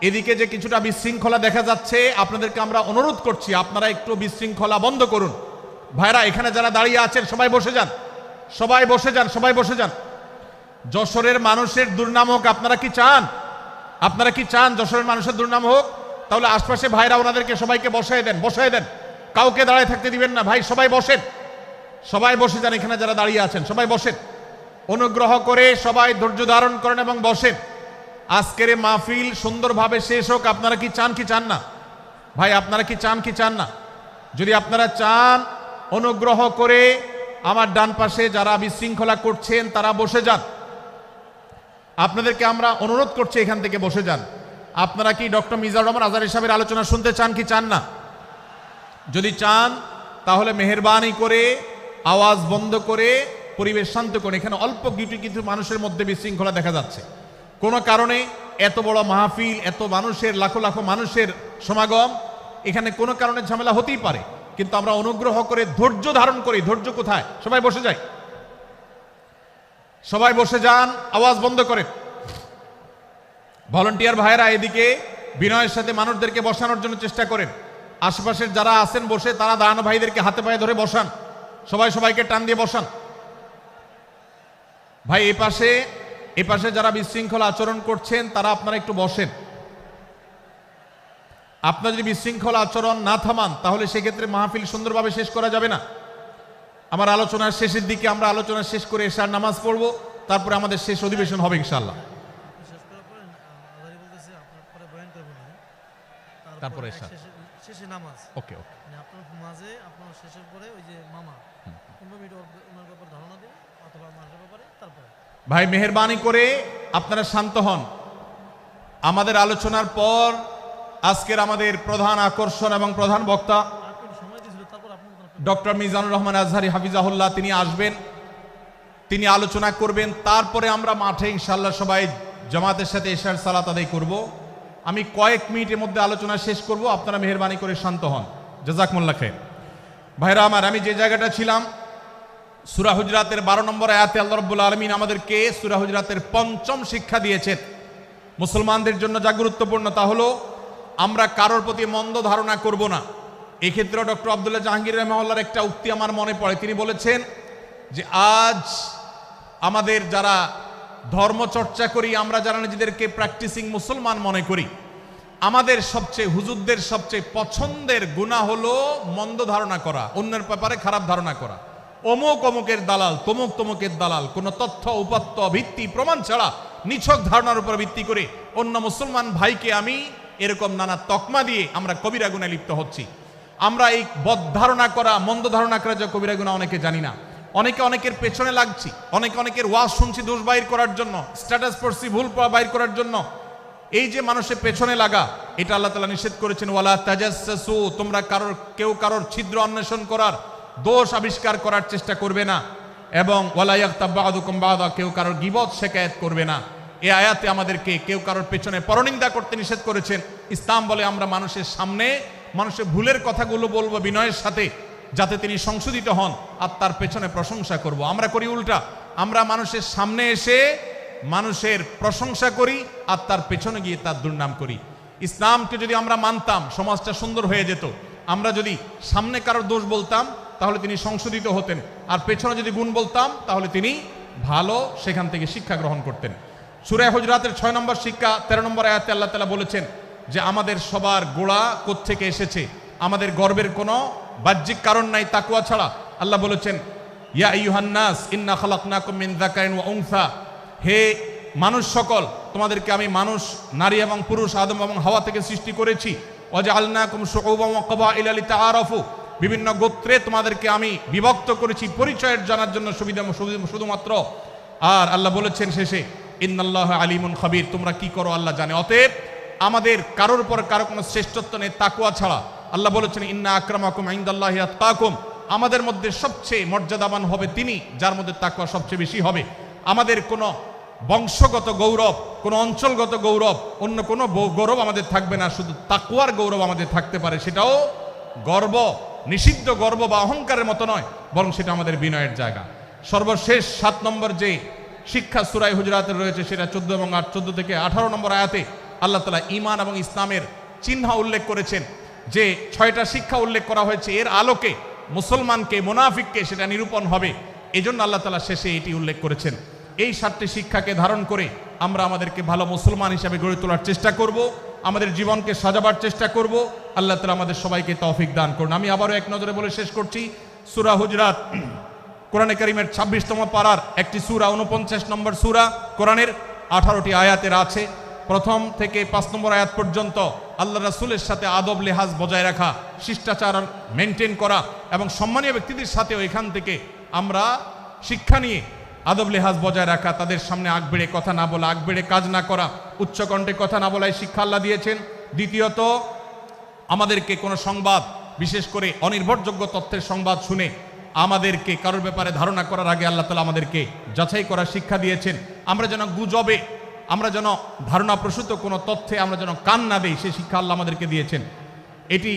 এদিকে যে কিছুটা বিশৃঙ্খলা দেখা যাচ্ছে, আপনাদেরকে আমরা অনুরোধ করছি আপনারা একটু বিশৃঙ্খলা বন্ধ করুন। ভাইরা এখানে যারা দাঁড়িয়ে আছেন সবাই বসে যান, সবাই বসে যান, সবাই বসে যান। যশোরের মানুষের দুর্নাম হোক, আপনারা কি চান? আপনারা কি চান যশোরের মানুষের দুর্নাম হোক? তাহলে আশপাশে ভাইরা ওনাদেরকে সবাইকে বসায় দেন, বসায় দেন, কাউকে দাঁড়ায় থাকতে দিবেন না। ভাই সবাই বসেন, সবাই বসে যান। এখানে যারা দাঁড়িয়ে আছেন সবাই বসেন, অনুগ্রহ করে সবাই ধৈর্য ধারণ করেন এবং বসেন। আজকের এই মাহফিল সুন্দরভাবে শেষ হোক। আপনারা কি চান কি চান না? ভাই আপনারা কি চান কি চান না? যদি আপনারা চান, অনুগ্রহ করে আমার ডান পাশে যারা বিশৃঙ্খলা করছেন তারা বসে যান। আপনাদেরকে আমরা অনুরোধ করছি এখান থেকে বসে যান। আপনারা কি ডক্টর মিজানুর রহমান আজহারী সাহেবের আলোচনা শুনতে চান কি চান না? যদি চান তাহলে মেহেরবানি করে আওয়াজ বন্ধ করে পরিবেশ শান্ত করুন। এখানে অল্প কিছু মানুষের মধ্যে বিশৃঙ্খলা দেখা যাচ্ছে। কোনো কারণে এত বড় মাহফিল, এত মানুষের, লাখো লাখো মানুষের সমাগম, এখানে কোনো কারণে ঝামেলা হতেই পারে, কিন্তু আমরা অনুগ্রহ করে ধৈর্য ধারণ করি। ধৈর্য কোথায়? সবাই বসে যায়, সবাই বসে যান, আওয়াজ বন্ধ করেন। ভলান্টিয়ার ভাইয়েরা এদিকে বিনয়ের সাথে মানুষদেরকে বসানোর জন্য চেষ্টা করেন। আশেপাশের যারা আছেন বসে, তারা দাঁড়ানো ভাইদেরকে হাতে পায়ে ধরে বসান, সবাই সবাইকে টান দিয়ে বসান। ভাই এ পাশে যারা বিশৃঙ্খলা আচরণ করছেন তারা আপনারা একটু বসেন। আপনারা যদি বিশৃঙ্খলা আচরণ না থামান তাহলে সেক্ষেত্রে মাহফিল সুন্দরভাবে শেষ করা যাবে না। আমার আলোচনার শেষের দিকে আমরা আলোচনা শেষ করে এশার নামাজ পড়ব, তারপরে আমাদের শেষ অধিবেশন হবে ইনশাআল্লাহ। তারপরে শেষে নামাজ, ওকে ওকে, আপনার মাঝে আপনার শেষের পরে ওই যে মামা 15 মিনিট ওনার ব্যাপারে ধারণা দিন অথবা মাসের ব্যাপারে। তারপরে ভাই মেহেরবানি করে আপনারা শান্ত হন। আমাদের আলোচনার পর আজকের আমাদের প্রধান আকর্ষণ এবং প্রধান বক্তা ডক্টর মিজানুর রহমান আজহারী হাফিজাহুল্লাহ তিনি আসবেন, তিনি আলোচনা করবেন। তারপরে আমরা মাঠে ইনশাআল্লাহ সবাই জামাতের সাথে এশার সালাত আদায় করব। আমি কয়েক মিনিটের মধ্যে আলোচনা শেষ করব, আপনারা মেহেরবানি করে শান্ত হন। জাযাকুমুল্লাহ খাইর। ভাইরা আমার, আমি যে জায়গাটা ছিলাম, সূরা হুজরাতের 12 নম্বর আয়াতে আল্লাহ রাব্বুল আলামিন আমাদেরকে সূরা হুজরাতের 5ম শিক্ষা দিয়েছেন। মুসলমানদের জন্য যা গুরুত্বপূর্ণ তা হলো আমরা কারোর প্রতি মন্দ ধারণা করব না। এই ক্ষেত্রে ডক্টর আব্দুল্লাহ জাহাঙ্গীর রাহিমাহুল্লাহর একটা উক্তি আমার মনে পড়ে। তিনি বলেছেন যে আজ আমাদের যারা ধর্ম চর্চা করি, আমরা যারা নিজেদেরকে প্র্যাকটিসিং মুসলমান মনে করি, আমাদের সবচেয়ে হুজুরদের সবচেয়ে পছন্দের গুনাহ হলো মন্দ ধারণা করা, অন্যের ব্যাপারে খারাপ ধারণা করা। অমুক অমুকের দালাল, তমুক তমুকের দালাল, কোনো তথ্য উপাত্ত ভিত্তি প্রমাণ ছাড়া নিছক ধারণার উপর ভিত্তি করে অন্য মুসলমান ভাইকে আমি এরকম নানা তকমা দিয়ে আমরা কবিরা গুনাহে লিপ্ত হচ্ছি। আমরা এই বদ ধারণা করা, মন্দ ধারণা করা যে কবিরা গুনাহ অনেকে জানি না। অনেকের পেছনে লাগছি, অনেকের ওয়াজ শুনছি দোষ বাইর করার জন্য, স্ট্যাটাস পড়ছি ভুল বাইর করার জন্য। এই যে মানুষের পেছনে লাগা, এটা আল্লাহ তাআলা নিষেধ করেছেন, ওয়ালা তাজাসসু, তোমরা কেউ কারোর ছিদ্র অন্বেষণ করার দোষ আবিষ্কার করার চেষ্টা করবে না, এবং ওয়ালা ইয়াগতাব বা'দুকুম বা'দা, কেউ কারোর গীবত শিকায়েত করবে না। এই আয়াতে আমাদেরকে কেউ কারোর পেছনে পরনিন্দা করতে নিষেধ করেছেন। ইসলাম বলে আমরা মানুষের সামনে মানুষের ভুলের কথাগুলো বলবো বিনয়ের সাথে, যাতে তিনি সংশোধিত হন, আর তার পেছনে প্রশংসা করব। আমরা করি উল্টা, আমরা মানুষের সামনে এসে মানুষের প্রশংসা করি আর তার পেছনে গিয়ে তার দুর্নাম করি। ইসলামকে যদি আমরা মানতাম সমাজটা সুন্দর হয়ে যেত। আমরা যদি সামনে কারোর দোষ বলতাম তাহলে তিনি সংশোধিত হতেন, আর পেছনে যদি গুণ বলতাম তাহলে তিনি ভালো সেখান থেকে শিক্ষা গ্রহণ করতেন। সূরা হুজরাতের 6 নম্বর শিক্ষা 13 নম্বর আয়াতে আল্লাহ তাআলা বলেছেন যে আমাদের সবার গোড়া কোত্থেকে এসেছে, আমাদের গর্বের কোনো বাহ্যিক কারণ নাই তাকওয়া ছাড়া। আল্লাহ বলেছেন ইয়া আইয়ুহান নাস ইন্না খালাকনাকুম মিন যাকারিন ওয়া উনসা, হে মানুষ সকল, তোমাদেরকে আমি মানুষ, নারী এবং পুরুষ, আদম এবং হাওয়া থেকে সৃষ্টি করেছি। ওয়াজআলনাকুম শুউবান ওয়া ক্বাবাইলা লিতাআরাফু, বিভিন্ন গোত্রে তোমাদেরকে আমি বিভক্ত করেছি পরিচয়ের জানার জন্য শুধুমাত্র। আর আল্লাহ বলেছেন শেষে ইন্নাল্লাহা আলিমুন খাবীর, তোমরা কি করো আল্লাহ জানে। অতএব আমাদের কারোর পর কারো কোনো শ্রেষ্ঠত্ব নেই তাকওয়া ছাড়া। আল্লাহ বলেছেন ইন্না আকরামাকুম ইনদাল্লাহি আতকাকুম, আমাদের মধ্যে সবচেয়ে মর্যাদাবান হবে তিনি যার মধ্যে তাকওয়া সবচেয়ে বেশি হবে। আমাদের কোনো বংশগত গৌরব, কোনো অঞ্চলগত গৌরব, অন্য কোনো গৌরব আমাদের থাকবে না, শুধু তাকওয়ার গৌরব আমাদের থাকতে পারে। সেটাও গর্ব, নিষিদ্ধ গর্ব বা অহংকারের মতো নয়, বরং সেটা আমাদের বিনয়ের জায়গা। সর্বশেষ 7 নম্বর যে শিক্ষা সূরা হুজরাতে রয়েছে সেটা 14 এবং 14 থেকে 18 নম্বর আয়াতে আল্লাহ তাআলা ঈমান এবং ইসলামের চিহ্ন উল্লেখ করেছেন। যে 6টা শিক্ষা উল্লেখ করা হয়েছে, এর আলোকে মুসলমানকে মুনাফিককে সেটা নিরূপণ হবে। এজন্য আল্লাহ তাআলা শেষে এটি উল্লেখ করেছেন। এই 7টি শিক্ষাকে ধারণ করে আমরা আমাদেরকে ভালো মুসলমান হিসেবে গড়ে তোলার চেষ্টা করব, আমাদের জীবনকে সাজাবার চেষ্টা করব। আল্লাহ তাআলা আমাদের সবাইকে তৌফিক দান করুন। আমি আবারও এক নজরে বলে শেষ করছি, সূরা হুজরাত কোরআনে কারীমের 26তম পারার একটি সূরা, 49 নম্বর সূরা, কোরআনের 18টি আয়াতের আছে। প্রথম থেকে 5 নম্বর আয়াত পর্যন্ত আল্লাহ রাসূলের সাথে আদব লেহাজ বজায় রাখা, শিষ্টাচার মেনটেন করা এবং সম্মানীয় ব্যক্তিদের সাথেও এখান থেকে আমরা শিক্ষা নিয়ে আদব লেহাজ বজায় রাখা, তাদের সামনে আগ বেড়ে কথা না বলা, আগ বেড়ে কাজ না করা, উচ্চকণ্ঠে কথা না বলাই শিক্ষা আল্লাহ দিয়েছেন। দ্বিতীয়ত, আমাদেরকে কোনো সংবাদ, বিশেষ করে অনির্ভরযোগ্য তথ্যের সংবাদ শুনে আমাদেরকে কারোর ব্যাপারে ধারণা করার আগে আল্লাহ তাআলা আমাদেরকে যাচাই করার শিক্ষা দিয়েছেন। আমরা যেন গুজবে, আমরা যেন ধারণাপ্রসূত কোনো তথ্যে আমরা যেন কান না দেই, সেই শিক্ষা আল্লাহ আমাদেরকে দিয়েছেন। এটি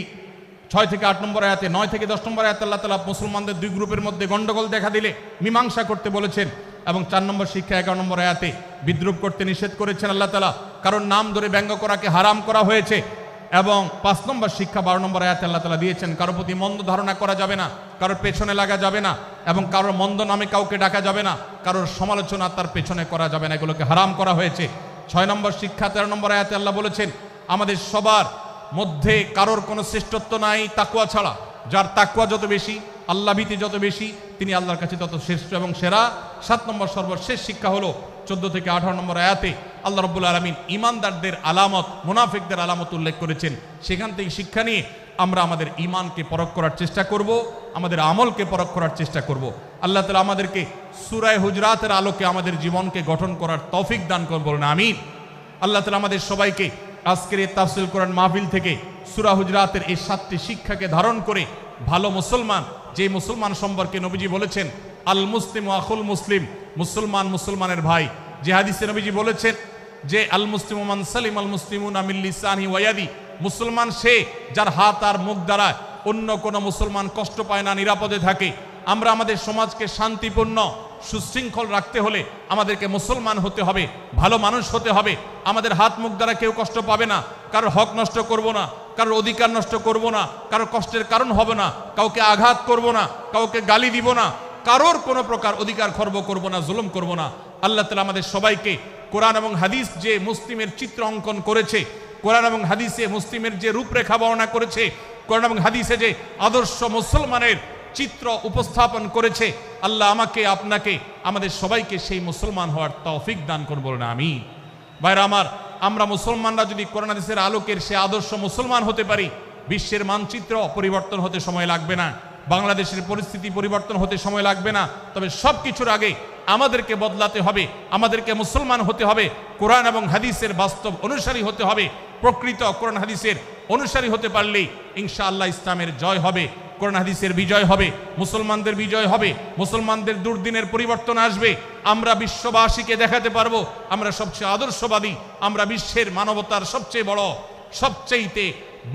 6 থেকে 8 নম্বর আয়াতে, 9 থেকে 10 নম্বর আয়াতে আল্লাহ তাআলা মুসলমানদের 2 গ্রুপের মধ্যে গন্ডগোল দেখা দিলে মীমাংসা করতে বলেছেন, এবং 4 নম্বর শিক্ষা 11 নম্বর আয়াতে বিদ্রুপ করতে নিষেধ করেছেন আল্লাহ তাআলা, কারণ নাম ধরে ব্যঙ্গ করাকে হারাম করা হয়েছে। এবং 5 নম্বর শিক্ষা 12 নম্বর আয়াতে আল্লাহ তাআলা দিয়েছেন, কারোর প্রতি মন্দ ধারণা করা যাবে না, কারোর পেছনে লাগা যাবে না, এবং কারোর মন্দ নামে কাউকে ডাকা যাবে না, কারোর সমালোচনা তার পেছনে করা যাবে না, এগুলোকে হারাম করা হয়েছে। 6 নম্বর শিক্ষা 13 নম্বর আয়াতে আল্লাহ বলেছেন, আমাদের সবার মধ্যে কারোর কোনো শ্রেষ্ঠত্ব নাই তাকওয়া ছাড়া। যার তাকওয়া যত বেশি, আল্লাহ ভীতি যত বেশি, তিনি আল্লাহর কাছে তত শ্রেষ্ঠ এবং সেরা। 7 নম্বর সর্বশেষ শিক্ষা হলো 14 থেকে 18 নম্বর আয়াতে আল্লাহ রাব্বুল আলামিন ঈমানদারদের আলামত, মুনাফিকদের আলামত উল্লেখ করেছেন। সেখান থেকে শিক্ষা নিয়ে আমরা আমাদের ঈমানকে পরখ করার চেষ্টা করব, আমাদের আমলকে পরখ করার চেষ্টা করব। আল্লাহ তাআলা আমাদেরকে সূরা হুজরাতের আলোকে আমাদের জীবনকে গঠন করার তৌফিক দান করুন, বলুন আমিন। আল্লাহ তাআলা আমাদের সবাইকে আজকের এই তাফসীর কোরআন মাহফিল থেকে সূরা হুজরাতের এই 7টি শিক্ষাকে ধারণ করে ভালো মুসলমান, যে মুসলমান সম্পর্কে নবীজি বলেছেন আল মুসলিম আখুল মুসলিম, মুসলমান মুসলমানের ভাই। যে হাদিসে নবীজি বলেছেন যে আল মুসলিমু মান সালিম আল মুসলিমুনা মিন লিসানিহি ওয়া ইয়াদি, মুসলমান সে যার হাত আর মুখ দ্বারা অন্য কোনো মুসলমান কষ্ট পায় না, নিরাপদে থাকে। আমরা আমাদের সমাজকে শান্তিপূর্ণ সুশৃঙ্খল রাখতে হলে আমাদেরকে মুসলমান হতে হবে, ভালো মানুষ হতে হবে। আমাদের হাত মুখ দ্বারা কেউ কষ্ট পাবে না, কারোর হক নষ্ট করব না, কারোর অধিকার নষ্ট করব না, কারোর কষ্টের কারণ হবে না, কাউকে আঘাত করব না, কাউকে গালি দিব না, কারোর কোনো প্রকার অধিকার খর্ব করব না, জুলুম করব না। আল্লাহ তাআলা আমাদের সবাইকে কোরআন এবং হাদিস যে মুসলিমের চিত্র অঙ্কন করেছে, কোরআন এবং হাদিসে মুসলিমের যে রূপরেখা বর্ণনা করেছে, কোরআন এবং হাদিসে যে আদর্শ মুসলমানের চিত্র উপস্থাপন করেছে, আল্লাহ আমাকে, আপনাকে, আমাদের সবাইকে সেই মুসলমান হওয়ার তৌফিক দান করুন, বলুন আমিন। ভাইরা আমার, আমরা মুসলমানরা যদি কোরআন হাদিসের আলোকের সে আদর্শ মুসলমান হতে পারি, বিশ্বের মানচিত্র পরিবর্তন হতে সময় লাগবে না, বাংলাদেশের পরিস্থিতি পরিবর্তন হতে সময় লাগবে না। তবে সব কিছুর আগে আমাদেরকে বদলাতে হবে, আমাদেরকে মুসলমান হতে হবে, কোরআন এবং হাদিসের বাস্তব অনুসারী হতে হবে। প্রকৃত কোরআন হাদিসের অনুসারী হতে পারলেই ইনশাআল্লাহ ইসলামের জয় হবে। কোরআন হাদিসের বিজয় হবে, মুসলমানদের বিজয় হবে, মুসলমানদের দুর্দিনের পরিবর্তন আসবে। আমরা বিশ্ববাসীকে দেখাতে পারবো আমরা সবচেয়ে আদর্শবাদী, আমরা বিশ্বের মানবতার সবচেয়ে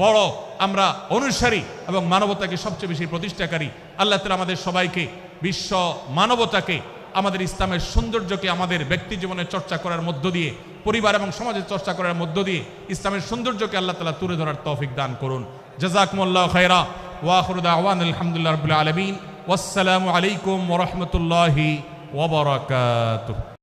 বড় আমরা অনুসারী এবং মানবতাকে সবচেয়ে বেশি প্রতিষ্ঠাকারী। আল্লাহ তাআলা আমাদের সবাইকে বিশ্ব মানবতাকে, আমাদের ইসলামের সৌন্দর্যকে আমাদের ব্যক্তি জীবনে চর্চা করার মধ্য দিয়ে, পরিবার এবং সমাজে চর্চা করার মধ্য দিয়ে ইসলামের সৌন্দর্যকে আল্লাহ তাআলা তুলে ধরার তৌফিক দান করুন। জাযাকুমুল্লাহু খায়রা ওয়া আখিরু দাওয়ানা আলহামদুলিল্লাহি রাব্বিল আলামিন। ওয়াসসালামু আলাইকুম ওয়া রাহমাতুল্লাহি ওয়া বারাকাতুহু।